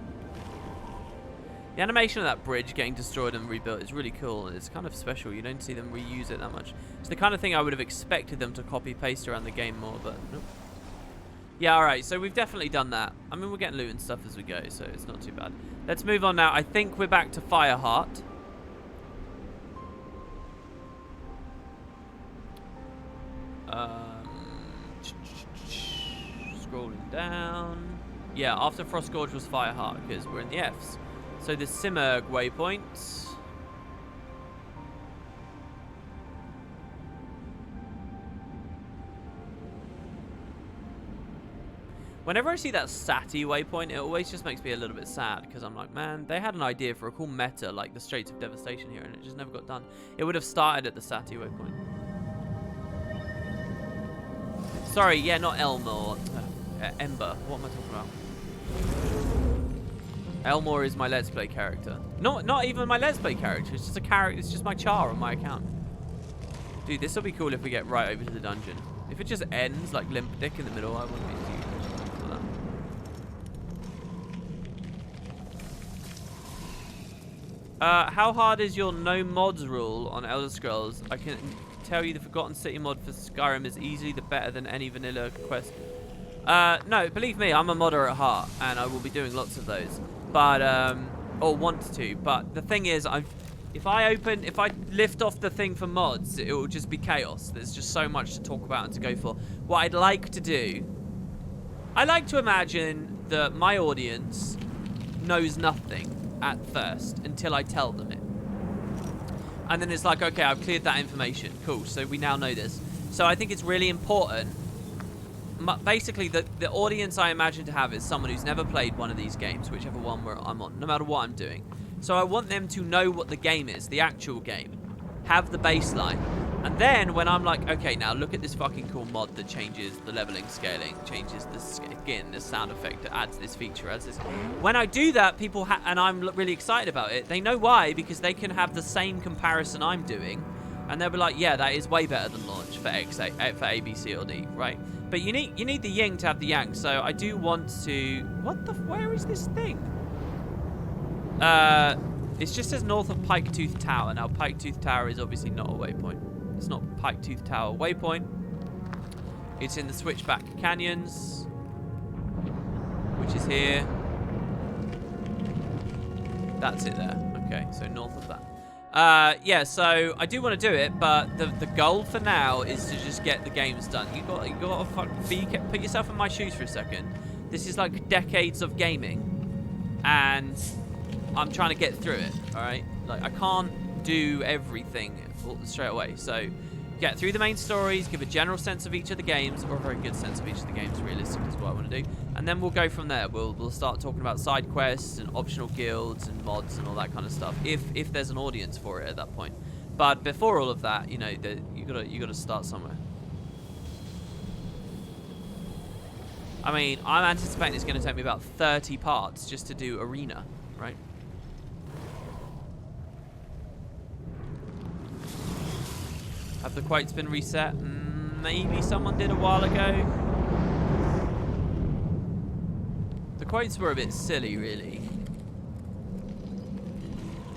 The animation of that bridge getting destroyed and rebuilt is really cool. It's kind of special. You don't see them reuse it that much. It's the kind of thing I would have expected them to copy-paste around the game more, but nope. Yeah, alright, so we've definitely done that. I mean, we're getting loot and stuff as we go, so it's not too bad. Let's move on now. I think we're back to Fireheart. Scrolling down. Yeah, after Frost Gorge was Fireheart, because we're in the Fs. So the Simurgh waypoint. Whenever I see that Sati waypoint, it always just makes me a little bit sad, because I'm like, man, they had an idea for a cool meta like the Straits of Devastation here, and it just never got done. It would have started at the Sati waypoint. Sorry, yeah, not Elmore. Ember. What am I talking about? Elmore is my Let's Play character. Not even my Let's Play character. It's just a character. It's just my Char on my account. Dude, this will be cool if we get right over to the dungeon. If it just ends like Limp Dick in the middle, I wouldn't be too for that. How hard is your no mods rule on Elder Scrolls? I can tell you the Forgotten City mod for Skyrim is easily the better than any vanilla quest. No, believe me, I'm a modder at heart, and I will be doing lots of those. But, or want to. But the thing is, if I lift off the thing for mods, it will just be chaos. There's just so much to talk about and to go for. What I'd like to do, I like to imagine that my audience knows nothing at first until I tell them it. And then it's like, okay, I've cleared that information. Cool, so we now know this. So I think it's really important. Basically, the audience I imagine to have is someone who's never played one of these games, whichever one I'm on, no matter what I'm doing. So I want them to know what the game is, the actual game, have the baseline. And then when I'm like, okay, now look at this fucking cool mod that changes the leveling, scaling, changes the skin, the sound effect, that adds this feature, adds this. When I do that, people, and I'm really excited about it, they know why, because they can have the same comparison I'm doing. And they'll be like, yeah, that is way better than launch for for A, B, C, or D, right? But you need the yin to have the yang. So I do want to. Where is this thing? It just says north of Piketooth Tower. Now Piketooth Tower is obviously not a waypoint. It's not Piketooth Tower waypoint. It's in the Switchback Canyons, which is here. That's it there. Okay, so north of that. Yeah, so I do want to do it, but the goal for now is to just get the games done. You got to put yourself in my shoes for a second. This is like decades of gaming, and I'm trying to get through it. All right, like I can't do everything straight away. So get through the main stories, give a general sense of each of the games, or a very good sense of each of the games. Realistically, is what I want to do, and then we'll go from there. We'll start talking about side quests and optional guilds and mods and all that kind of stuff. If there's an audience for it at that point, but before all of that, you know, you gotta start somewhere. I mean, I'm anticipating it's going to take me about 30 parts just to do arena, right? Have the quotes been reset? Maybe someone did a while ago. The quotes were a bit silly, really.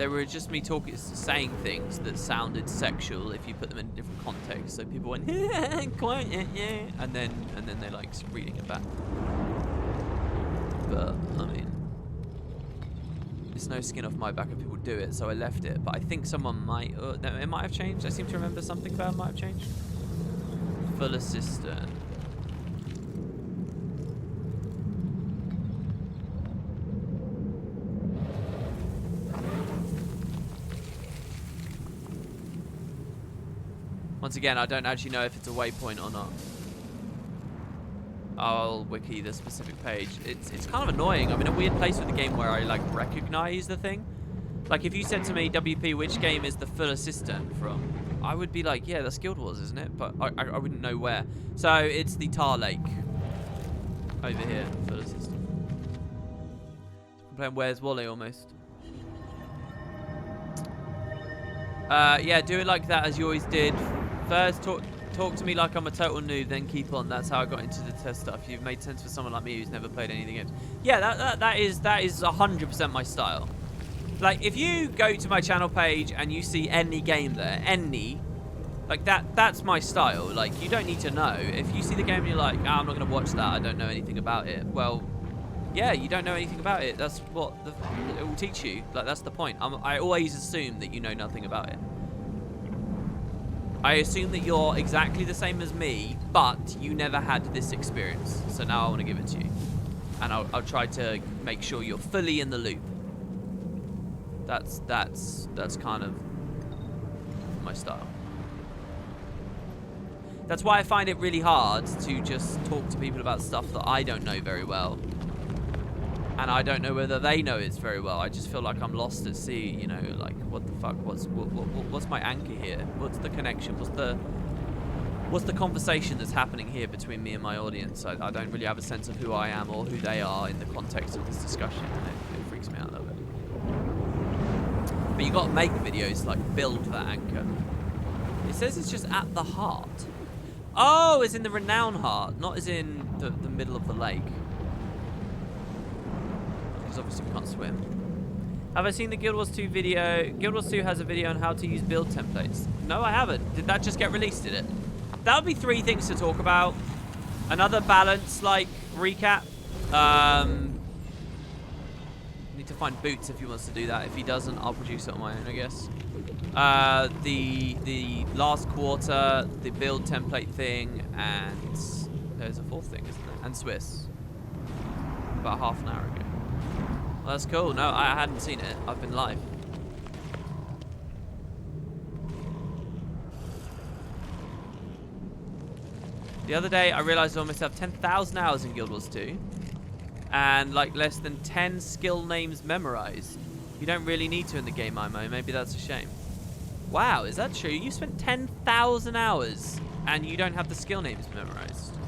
They were just me saying things that sounded sexual if you put them in a different context. So people went, quiet, yeah, and then they like reading it back. But I mean, it's no skin off my back if people do it, so I left it. But I think someone might, no, it might have changed. I seem to remember something about it might have changed. Full assistant. Once again, I don't actually know if it's a waypoint or not. I'll wiki the specific page. It's kind of annoying. I'm in a weird place with the game where I like recognize the thing. Like if you said to me, WP, which game is the full assistant from? I would be like, yeah, that's Guild Wars, isn't it? But I wouldn't know where. So it's the Tar Lake. Over here, full assistant. I'm playing Where's Wally almost. Yeah, do it like that as you always did. First, talk to me like I'm a total noob, then keep on. That's how I got into the test stuff. You've made sense for someone like me who's never played any of the games. Yeah, that is 100% my style. Like, if you go to my channel page and you see any game there, like that's my style. Like, you don't need to know. If you see the game and you're like, oh, I'm not going to watch that, I don't know anything about it. Well, yeah, you don't know anything about it. That's what it will teach you. Like, that's the point. I always assume that you know nothing about it. I assume that you're exactly the same as me, but you never had this experience. So now I want to give it to you. And I'll try to make sure you're fully in the loop. That's kind of my style. That's why I find it really hard to just talk to people about stuff that I don't know very well. And I don't know whether they know it very well. I just feel like I'm lost at sea, you know, like, what the fuck, what's my anchor here? What's the connection? What's the conversation that's happening here between me and my audience? I don't really have a sense of who I am or who they are in the context of this discussion, and it freaks me out a little bit. But you got to make videos to, like, build that anchor. It says it's just at the heart. Oh, it's in the Renown Heart, not as in the middle of the lake. Because obviously we can't swim. Have I seen the Guild Wars 2 video? Guild Wars 2 has a video on how to use build templates. No, I haven't. Did that just get released, did it? That would be 3 things to talk about. Another balance, like, recap. Need to find Boots if he wants to do that. If he doesn't, I'll produce it on my own, I guess. The last quarter, the build template thing, and there's a 4th thing, isn't there? And Swiss. About half an hour ago. Well, that's cool. No, I hadn't seen it. I've been live. The other day, I realized I almost have 10,000 hours in Guild Wars 2. And, like, less than 10 skill names memorized. You don't really need to in the game, IMO. Maybe that's a shame. Wow, is that true? You spent 10,000 hours and you don't have the skill names memorized.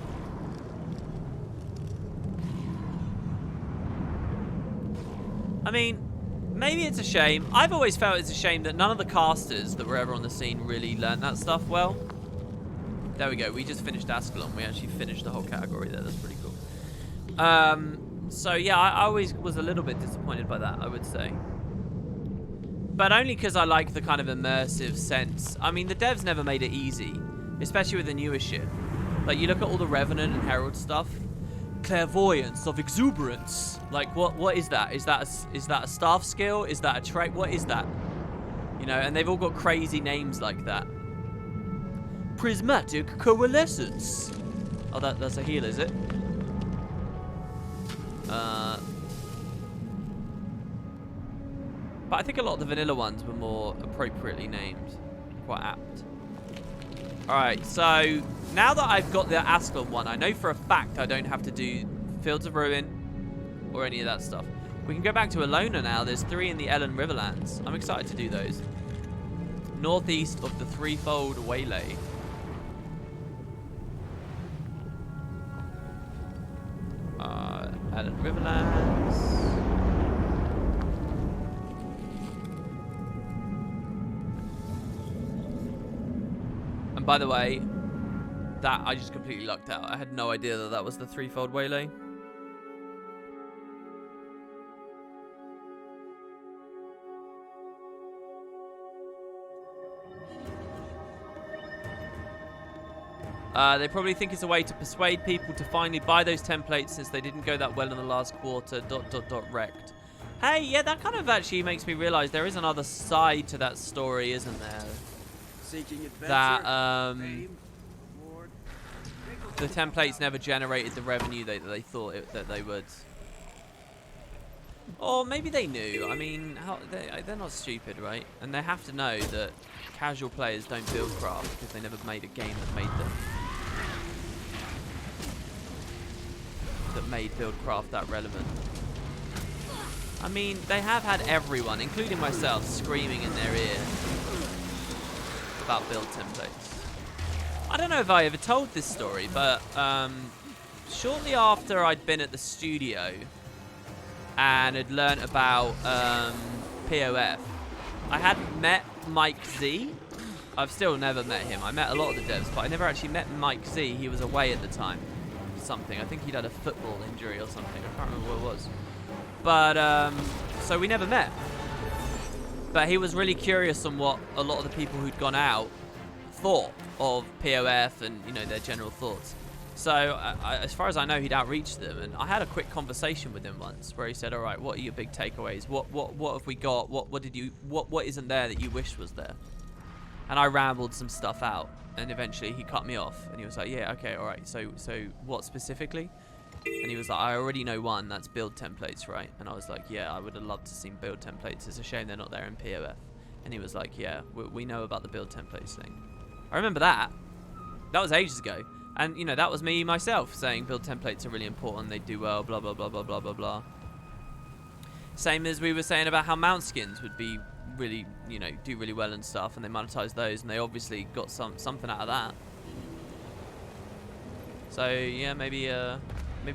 I mean, maybe it's a shame. I've always felt it's a shame that none of the casters that were ever on the scene really learned that stuff well. There we go. We just finished Ascalon. We actually finished the whole category there. That's pretty cool. So, yeah, I always was a little bit disappointed by that, I would say. But only because I like the kind of immersive sense. I mean, the devs never made it easy, especially with the newer shit. Like, you look at all the Revenant and Herald stuff. Clairvoyance of exuberance. Like, what is that? Is that a staff skill? Is that a trait? What is that? You know, and they've all got crazy names like that. Prismatic coalescence. Oh, that's a heal, is it? But I think a lot of the vanilla ones were more appropriately named. Quite apt. Alright, so now that I've got the Ascalon one, I know for a fact I don't have to do Fields of Ruin or any of that stuff. We can go back to Alona now. There's 3 in the Ellen Riverlands. I'm excited to do those. Northeast of the Threefold Waylay. Ellen Riverlands. And by the way, that I just completely lucked out. I had no idea that that was the Threefold Waylay. They probably think it's a way to persuade people to finally buy those templates since they didn't go that well in the last quarter. ... Wrecked. Hey, yeah, that kind of actually makes me realize there is another side to that story, isn't there? Seeking adventure, That fame, reward. the templates never generated the revenue that they thought that they would. Or maybe they knew. I mean, they're not stupid, right? And they have to know that casual players don't build craft because they never made a game that made them. That made Buildcraft that relevant. I mean, they have had everyone, including myself, screaming in their ear about build templates. I don't know if I ever told this story, but shortly after I'd been at the studio and had learnt about POF, I hadn't met Mike Z. I've still never met him. I met a lot of the devs, but I never actually met Mike Z. He was away at the time. Something. I think he'd had a football injury or something. I can't remember what it was. But, so we never met. But he was really curious on what a lot of the people who'd gone out thought of POF and, you know, their general thoughts. So, as far as I know, he'd outreached them. And I had a quick conversation with him once where he said, all right, what are your big takeaways? What have we got? What isn't there that you wished was there? And I rambled some stuff out. And eventually he cut me off. And he was like, yeah, okay, all right. So what specifically? And he was like, I already know one. That's build templates, right? And I was like, yeah, I would have loved to see build templates. It's a shame they're not there in POF. And he was like, yeah, we know about the build templates thing. I remember that. That was ages ago. And, you know, that was me myself saying build templates are really important. They do well, blah, blah, blah, blah, blah, blah, blah. Same as we were saying about how mount skins would be really, you know, do really well and stuff, and they monetize those, and they obviously got something out of that. So yeah, maybe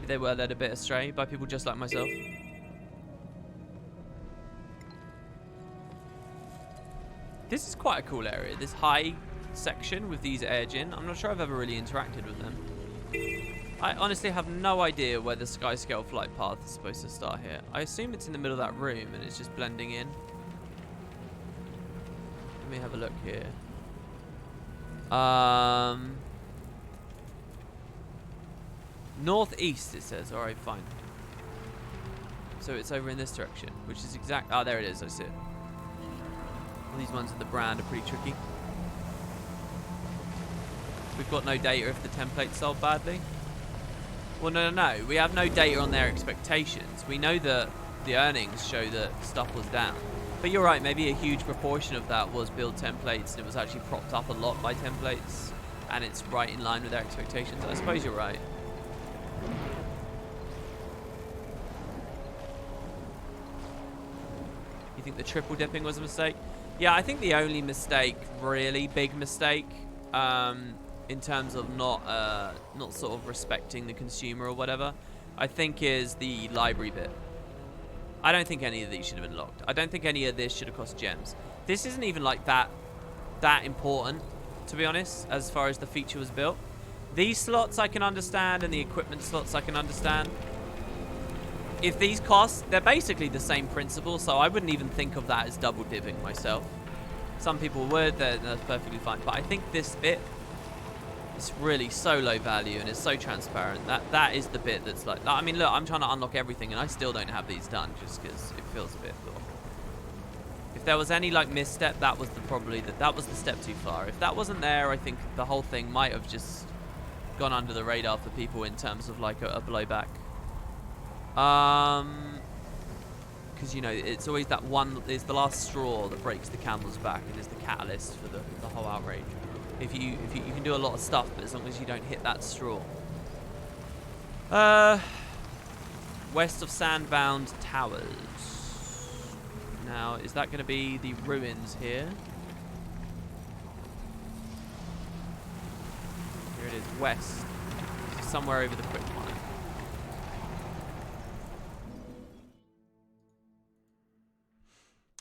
they were led a bit astray by people just like myself. This is quite a cool area, this high section with these air gin. I'm not sure I've ever really interacted with them. I honestly have no idea where the Skyscale flight path is supposed to start here. I assume it's in the middle of that room and it's just blending in. Let me have a look here. Northeast, it says. Alright, fine. So it's over in this direction, which is exact. Ah, there it is. I see it. These ones with the brand are pretty tricky. We've got no data if the template sold badly. Well, no. We have no data on their expectations. We know that the earnings show that stuff was down. But you're right, maybe a huge proportion of that was build templates, and it was actually propped up a lot by templates, and it's right in line with their expectations. I suppose you're right. You think the triple dipping was a mistake? Yeah, I think the only mistake, really big mistake, in terms of not sort of respecting the consumer or whatever, I think is the library bit. I don't think any of these should have been locked. I don't think any of this should have cost gems. This isn't even like that important, to be honest, as far as the feature was built. These slots I can understand, and the equipment slots I can understand. If these cost, they're basically the same principle, so I wouldn't even think of that as double dipping myself. Some people would, that's perfectly fine. But I think this bit is really so low value and it's so transparent. That is the bit that's like, I mean, look, I'm trying to unlock everything and I still don't have these done just because it feels a bit awful. If there was any like misstep, that was that was the step too far. If that wasn't there, I think the whole thing might have just gone under the radar for people in terms of like a blowback. Because you know it's always that one. It's the last straw that breaks the camel's back and is the catalyst for the whole outrage. If you can do a lot of stuff, but as long as you don't hit that straw. West of Sandbound Towers. Now, is that going to be the ruins here? Here it is, west. Somewhere over the quick line.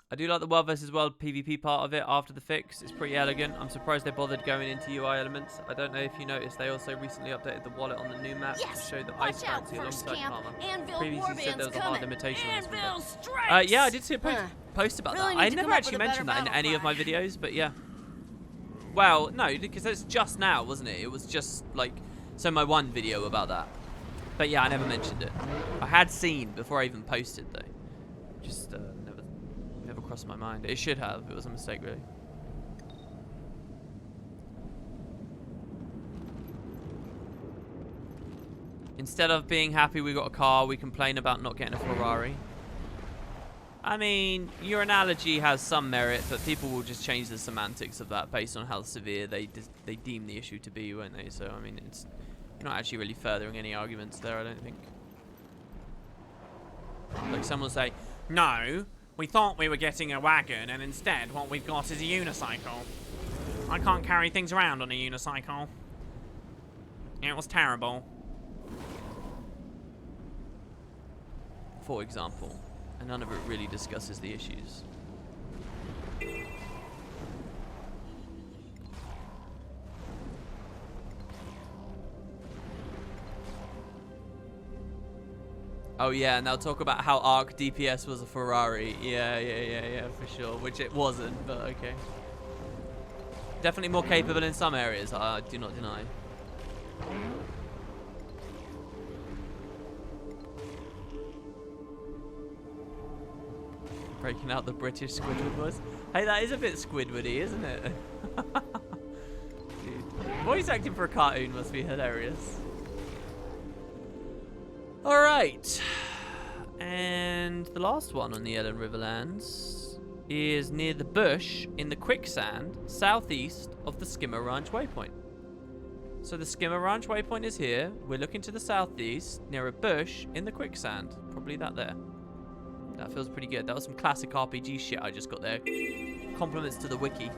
I do like the World vs. World PvP part of it after the fix. It's pretty elegant. I'm surprised they bothered going into UI elements. I don't know if you noticed, they also recently updated the wallet on the new map to show the ice currency alongside Karma. Previously said there was a hard limitation on this window. Yeah, I did see a post about that. I never actually mentioned that in any of my videos, but yeah. Well, no, because it's just now, wasn't it? It was just like, so my one video about that. But yeah, I never mentioned it. I had seen before I even posted though. Just never crossed my mind. It should have. It was a mistake, really. Instead of being happy we got a car, we complain about not getting a Ferrari. I mean, your analogy has some merit, but people will just change the semantics of that based on how severe they deem the issue to be, won't they? So, I mean, it's you're not actually really furthering any arguments there, I don't think. Like someone will say, no, we thought we were getting a wagon, and instead what we've got is a unicycle. I can't carry things around on a unicycle. It was terrible. For example. And none of it really discusses the issues. Oh yeah, and they'll talk about how Arc DPS was a Ferrari. Yeah, for sure. Which it wasn't, but okay. Definitely more capable in some areas, I do not deny. Breaking out the British Squidward voice. Hey, that is a bit Squidwardy, isn't it? Dude, voice acting for a cartoon must be hilarious. Alright. And the last one on the Ellen Riverlands is near the bush in the quicksand southeast of the Skimmer Ranch waypoint. So the Skimmer Ranch waypoint is here. We're looking to the southeast near a bush in the quicksand. Probably that there. That feels pretty good. That was some classic RPG shit I just got there. Compliments to the wiki.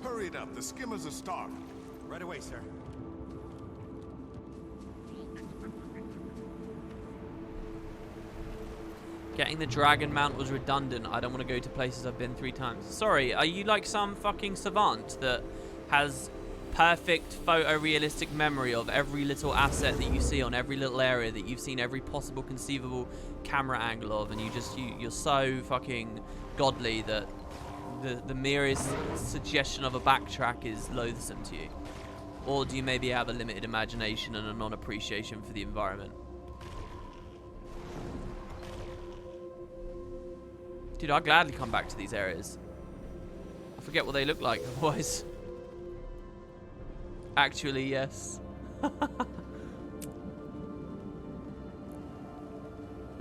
Hurry it up. The skimmers are starved. Right away, sir. Getting the dragon mount was redundant. I don't want to go to places I've been 3 times. Sorry, are you like some fucking savant that has perfect photorealistic memory of every little asset that you see on every little area that you've seen every possible conceivable camera angle of, and you're so fucking godly that the merest suggestion of a backtrack is loathsome to you? Or do you maybe have a limited imagination and a non-appreciation for the environment? Dude, I'd gladly come back to these areas. I forget what they look like otherwise. Actually, yes. Look,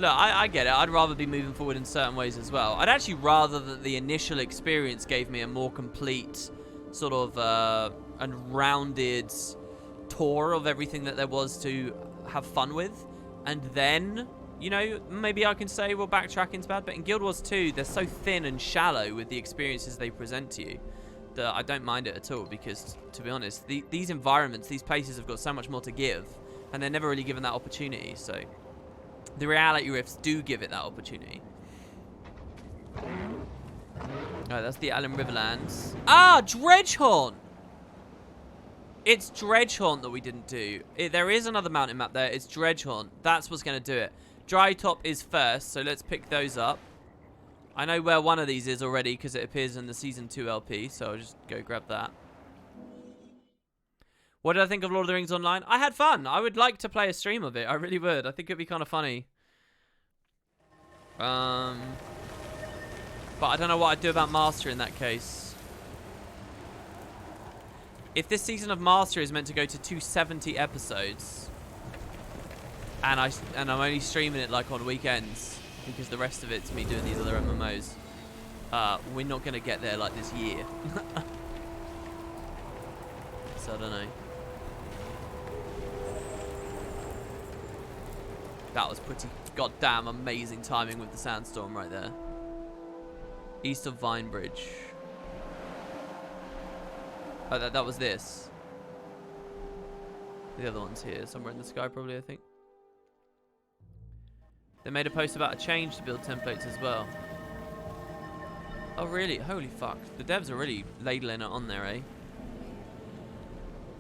I get it. I'd rather be moving forward in certain ways as well. I'd actually rather that the initial experience gave me a more complete sort of and rounded tour of everything that there was to have fun with. And then, you know, maybe I can say, well, backtracking's bad. But in Guild Wars 2, they're so thin and shallow with the experiences they present to you that I don't mind it at all, because, to be honest, these environments, these places have got so much more to give, and they're never really given that opportunity, so the reality rifts do give it that opportunity. Alright, that's the Ellen Riverlands. Ah, Dredgehorn! It's Dredgehorn that we didn't do. There is another mountain map there. It's Dredgehorn. That's what's going to do it. Dry Top is first, so let's pick those up. I know where one of these is already because it appears in the Season 2 LP, so I'll just go grab that. What did I think of Lord of the Rings Online? I had fun. I would like to play a stream of it. I really would. I think it'd be kind of funny. But I don't know what I'd do about Master in that case. If this season of Master is meant to go to 270 episodes, and I'm only streaming it like on weekends, because the rest of it's me doing these other MMOs, we're not going to get there like this year. So I don't know. That was pretty goddamn amazing timing with the sandstorm right there. East of Vinebridge. Oh, that was this. The other one's here, somewhere in the sky probably, I think. They made a post about a change to build templates as well. Oh, really? Holy fuck. The devs are really ladling it on there, eh?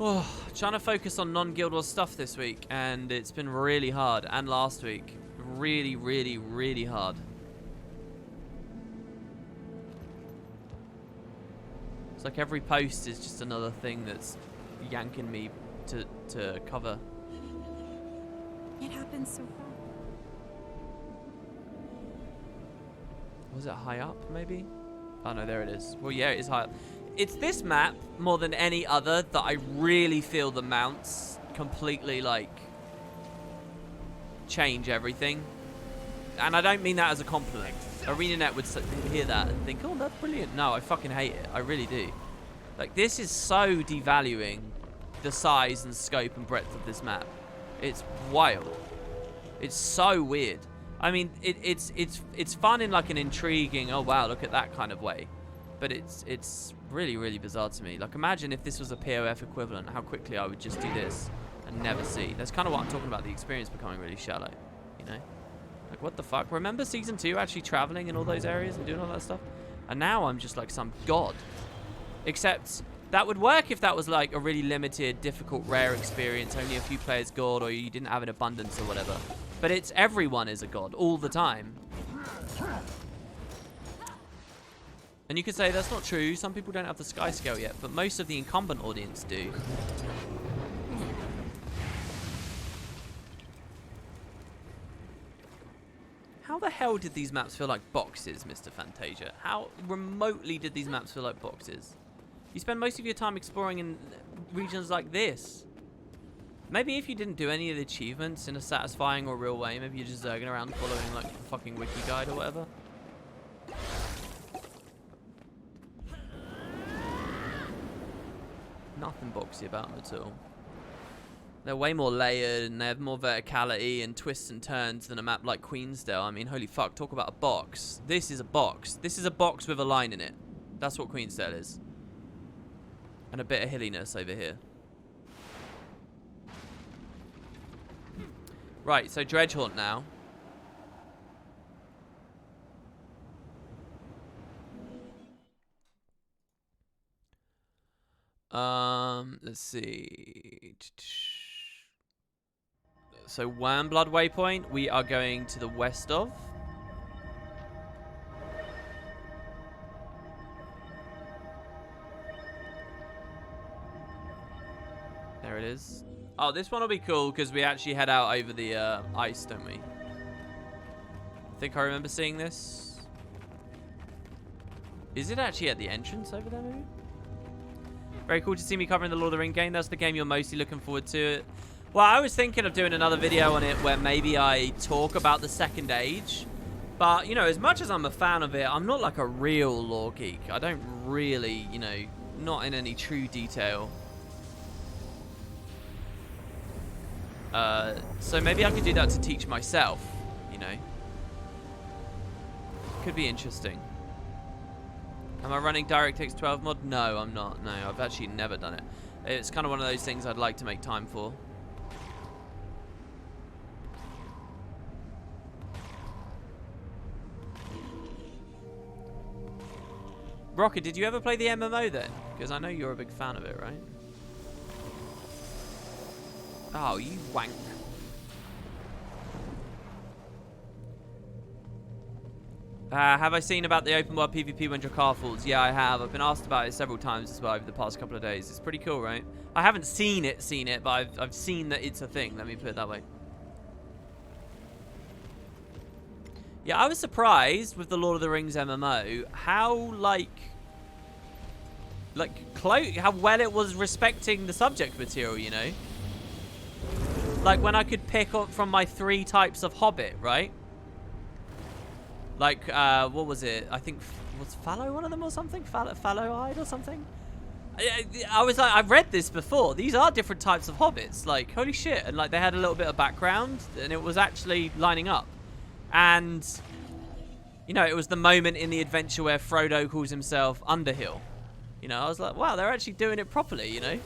Oh, trying to focus on non-Guild Wars stuff this week, and it's been really hard. And last week. really, really, really hard. It's like every post is just another thing that's yanking me to cover. It happens so fast. Was it high up, maybe? Oh, no, there it is. Well, yeah, it is high up. It's this map, more than any other, that I really feel the mounts completely, like, change everything. And I don't mean that as a compliment. ArenaNet would hear that and think, oh, that's brilliant. No, I fucking hate it. I really do. Like, this is so devaluing the size and scope and breadth of this map. It's wild. It's so weird. I mean, it's fun in like an intriguing, oh wow, look at that kind of way. But it's really, really bizarre to me. Like, imagine if this was a POF equivalent, how quickly I would just do this and never see. That's kind of what I'm talking about, the experience becoming really shallow, you know? Like, what the fuck? Remember Season 2 actually traveling in all those areas and doing all that stuff? And now I'm just like some god. Except that would work if that was like a really limited, difficult, rare experience, only a few players god, or you didn't have an abundance or whatever. But it's everyone is a god all the time. And you could say that's not true. Some people don't have the sky scale yet, but most of the incumbent audience do. How the hell did these maps feel like boxes, Mr. Fantasia? How remotely did these maps feel like boxes? You spend most of your time exploring in regions like this. Maybe if you didn't do any of the achievements in a satisfying or real way, maybe you're just zerging around following like the fucking wiki guide or whatever. Nothing boxy about them at all. They're way more layered and they have more verticality and twists and turns than a map like Queensdale. I mean, holy fuck, talk about a box. This is a box. This is a box with a line in it. That's what Queensdale is. And a bit of hilliness over here. Right, so Dredge Haunt now. Let's see. So Wormblood waypoint, we are going to the west of. There it is. Oh, this one will be cool because we actually head out over the ice, don't we? I think I remember seeing this. Is it actually at the entrance over there, maybe? Very cool to see me covering the Lord of the Rings game. That's the game you're mostly looking forward to. Well, I was thinking of doing another video on it where maybe I talk about the Second Age. But, you know, as much as I'm a fan of it, I'm not like a real lore geek. I don't really, you know, not in any true detail. So maybe I could do that to teach myself, you know. Could be interesting. Am I running DirectX 12 mod? No, I'm not. No, I've actually never done it. It's kind of one of those things I'd like to make time for. Rocket, did you ever play the MMO then? Because I know you're a big fan of it, right? Oh, you wank. Have I seen about the open world PvP when Drakar falls? Yeah, I have. I've been asked about it several times as well over the past couple of days. It's pretty cool, right? I haven't seen it, but I've seen that it's a thing. Let me put it that way. Yeah, I was surprised with the Lord of the Rings MMO how how well it was respecting the subject material, you know? Like when I could pick up from my 3 types of Hobbit, right? Like, what was it? I think, was Fallow one of them or something? Fallow-eyed or something? I was like, I've read this before. These are different types of hobbits. Like, holy shit. And like, they had a little bit of background and it was actually lining up. And, you know, it was the moment in the adventure where Frodo calls himself Underhill. You know, I was like, wow, they're actually doing it properly, you know?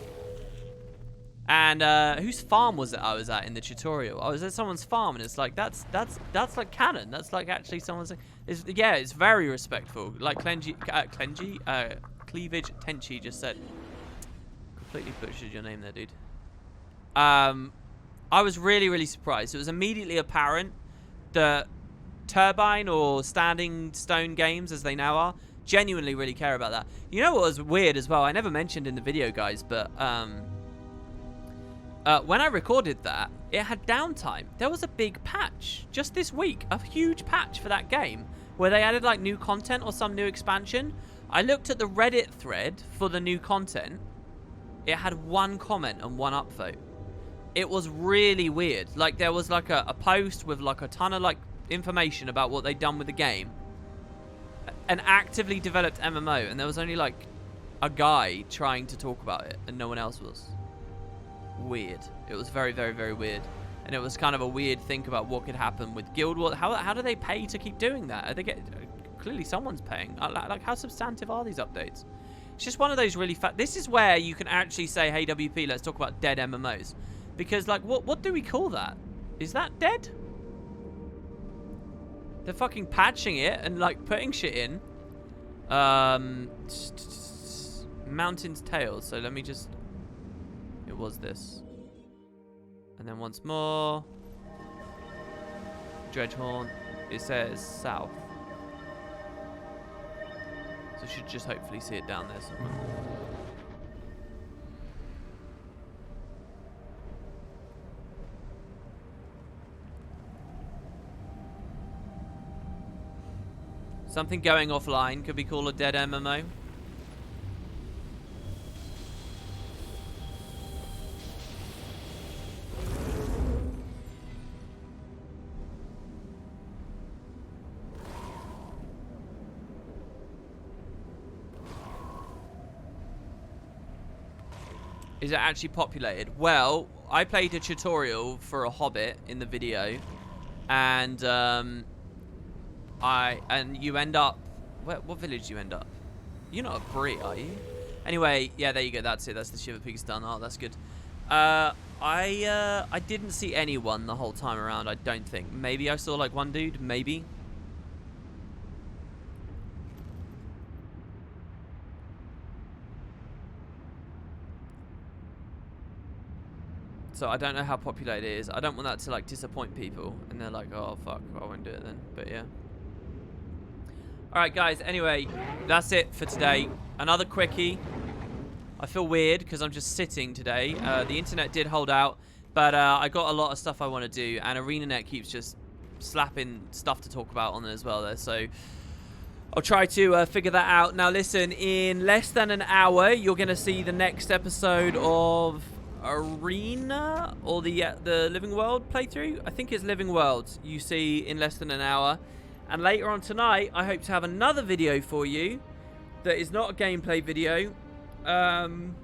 And whose farm was it I was at in the tutorial? I was at someone's farm, and it's like that's like canon. That's like actually someone's. Yeah, it's very respectful. Like Cleavage Tenchi just said. Completely butchered your name there, dude. I was really surprised. It was immediately apparent the Turbine or Standing Stone Games, as they now are, genuinely really care about that. You know what was weird as well? I never mentioned in the video, guys, but when I recorded that, it had downtime. There was a big patch just this week, a huge patch for that game, where they added like new content or some new expansion. I looked at the Reddit thread for the new content. It had 1 comment and 1 upvote. It was really weird. Like, there was like a post with like a ton of like information about what they'd done with the game. An actively developed MMO, and there was only like a guy trying to talk about it and no one else was. Weird. It was very, very, very weird. And it was kind of a weird think about what could happen with Guild Wars. How do they pay to keep doing that? Are they clearly someone's paying. Like, how substantive are these updates? It's just one of those really this is where you can actually say, hey WP, let's talk about dead MMOs. Because like, what do we call that? Is that dead? They're fucking patching it and like putting shit in. Mountain's Tales. So let me just, it was this. And then once more, Dredgehorn, it says south. So you should just hopefully see it down there somewhere. Something going offline could be called a dead MMO. Is it actually populated? Well, I played a tutorial for a Hobbit in the video, and you end up, what village do you end up? You're not a Brit, are you? Anyway, yeah, there you go. That's it. That's the Shiver Peaks done. Oh, that's good. I didn't see anyone the whole time around. I don't think. Maybe I saw like one dude. Maybe. So I don't know how populated it is. I don't want that to like disappoint people, and they're like, "Oh fuck, I won't do it then." But yeah. All right, guys. Anyway, that's it for today. Another quickie. I feel weird because I'm just sitting today. The internet did hold out, but I got a lot of stuff I want to do, and ArenaNet keeps just slapping stuff to talk about on it as well there. So I'll try to figure that out. Now, listen. In less than an hour, you're gonna see the next episode of Arena or the Living World playthrough. I think it's Living World you see in less than an hour. And later on tonight, I hope to have another video for you that is not a gameplay video on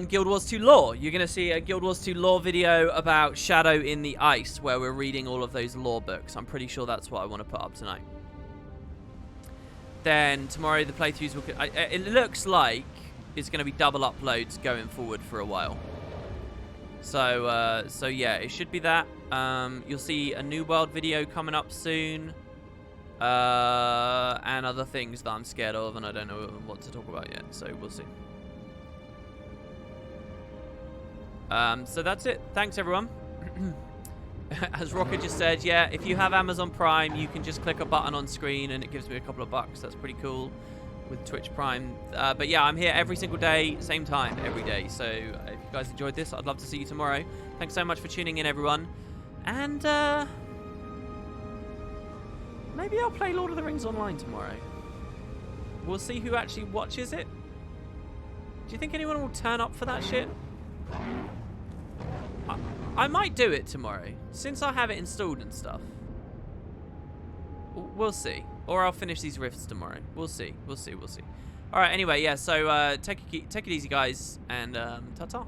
Guild Wars 2 lore. You're going to see a Guild Wars 2 lore video about Shadow in the Ice, where we're reading all of those lore books. I'm pretty sure that's what I want to put up tonight. Then tomorrow the playthroughs will... it looks like it's going to be double uploads going forward for a while. So yeah, it should be that. You'll see a New World video coming up soon. And other things that I'm scared of and I don't know what to talk about yet. So we'll see. So that's it. Thanks, everyone. As Rocket just said, yeah, if you have Amazon Prime, you can just click a button on screen and it gives me a couple of bucks. That's pretty cool with Twitch Prime. But yeah, I'm here every single day, same time, every day. So if you guys enjoyed this, I'd love to see you tomorrow. Thanks so much for tuning in, everyone. And maybe I'll play Lord of the Rings Online tomorrow. We'll see who actually watches it. Do you think anyone will turn up for that shit? I might do it tomorrow, since I have it installed and stuff. We'll see. Or I'll finish these rifts tomorrow. We'll see. We'll see. We'll see. All right. Anyway, yeah. So take it easy, guys, and ta-ta.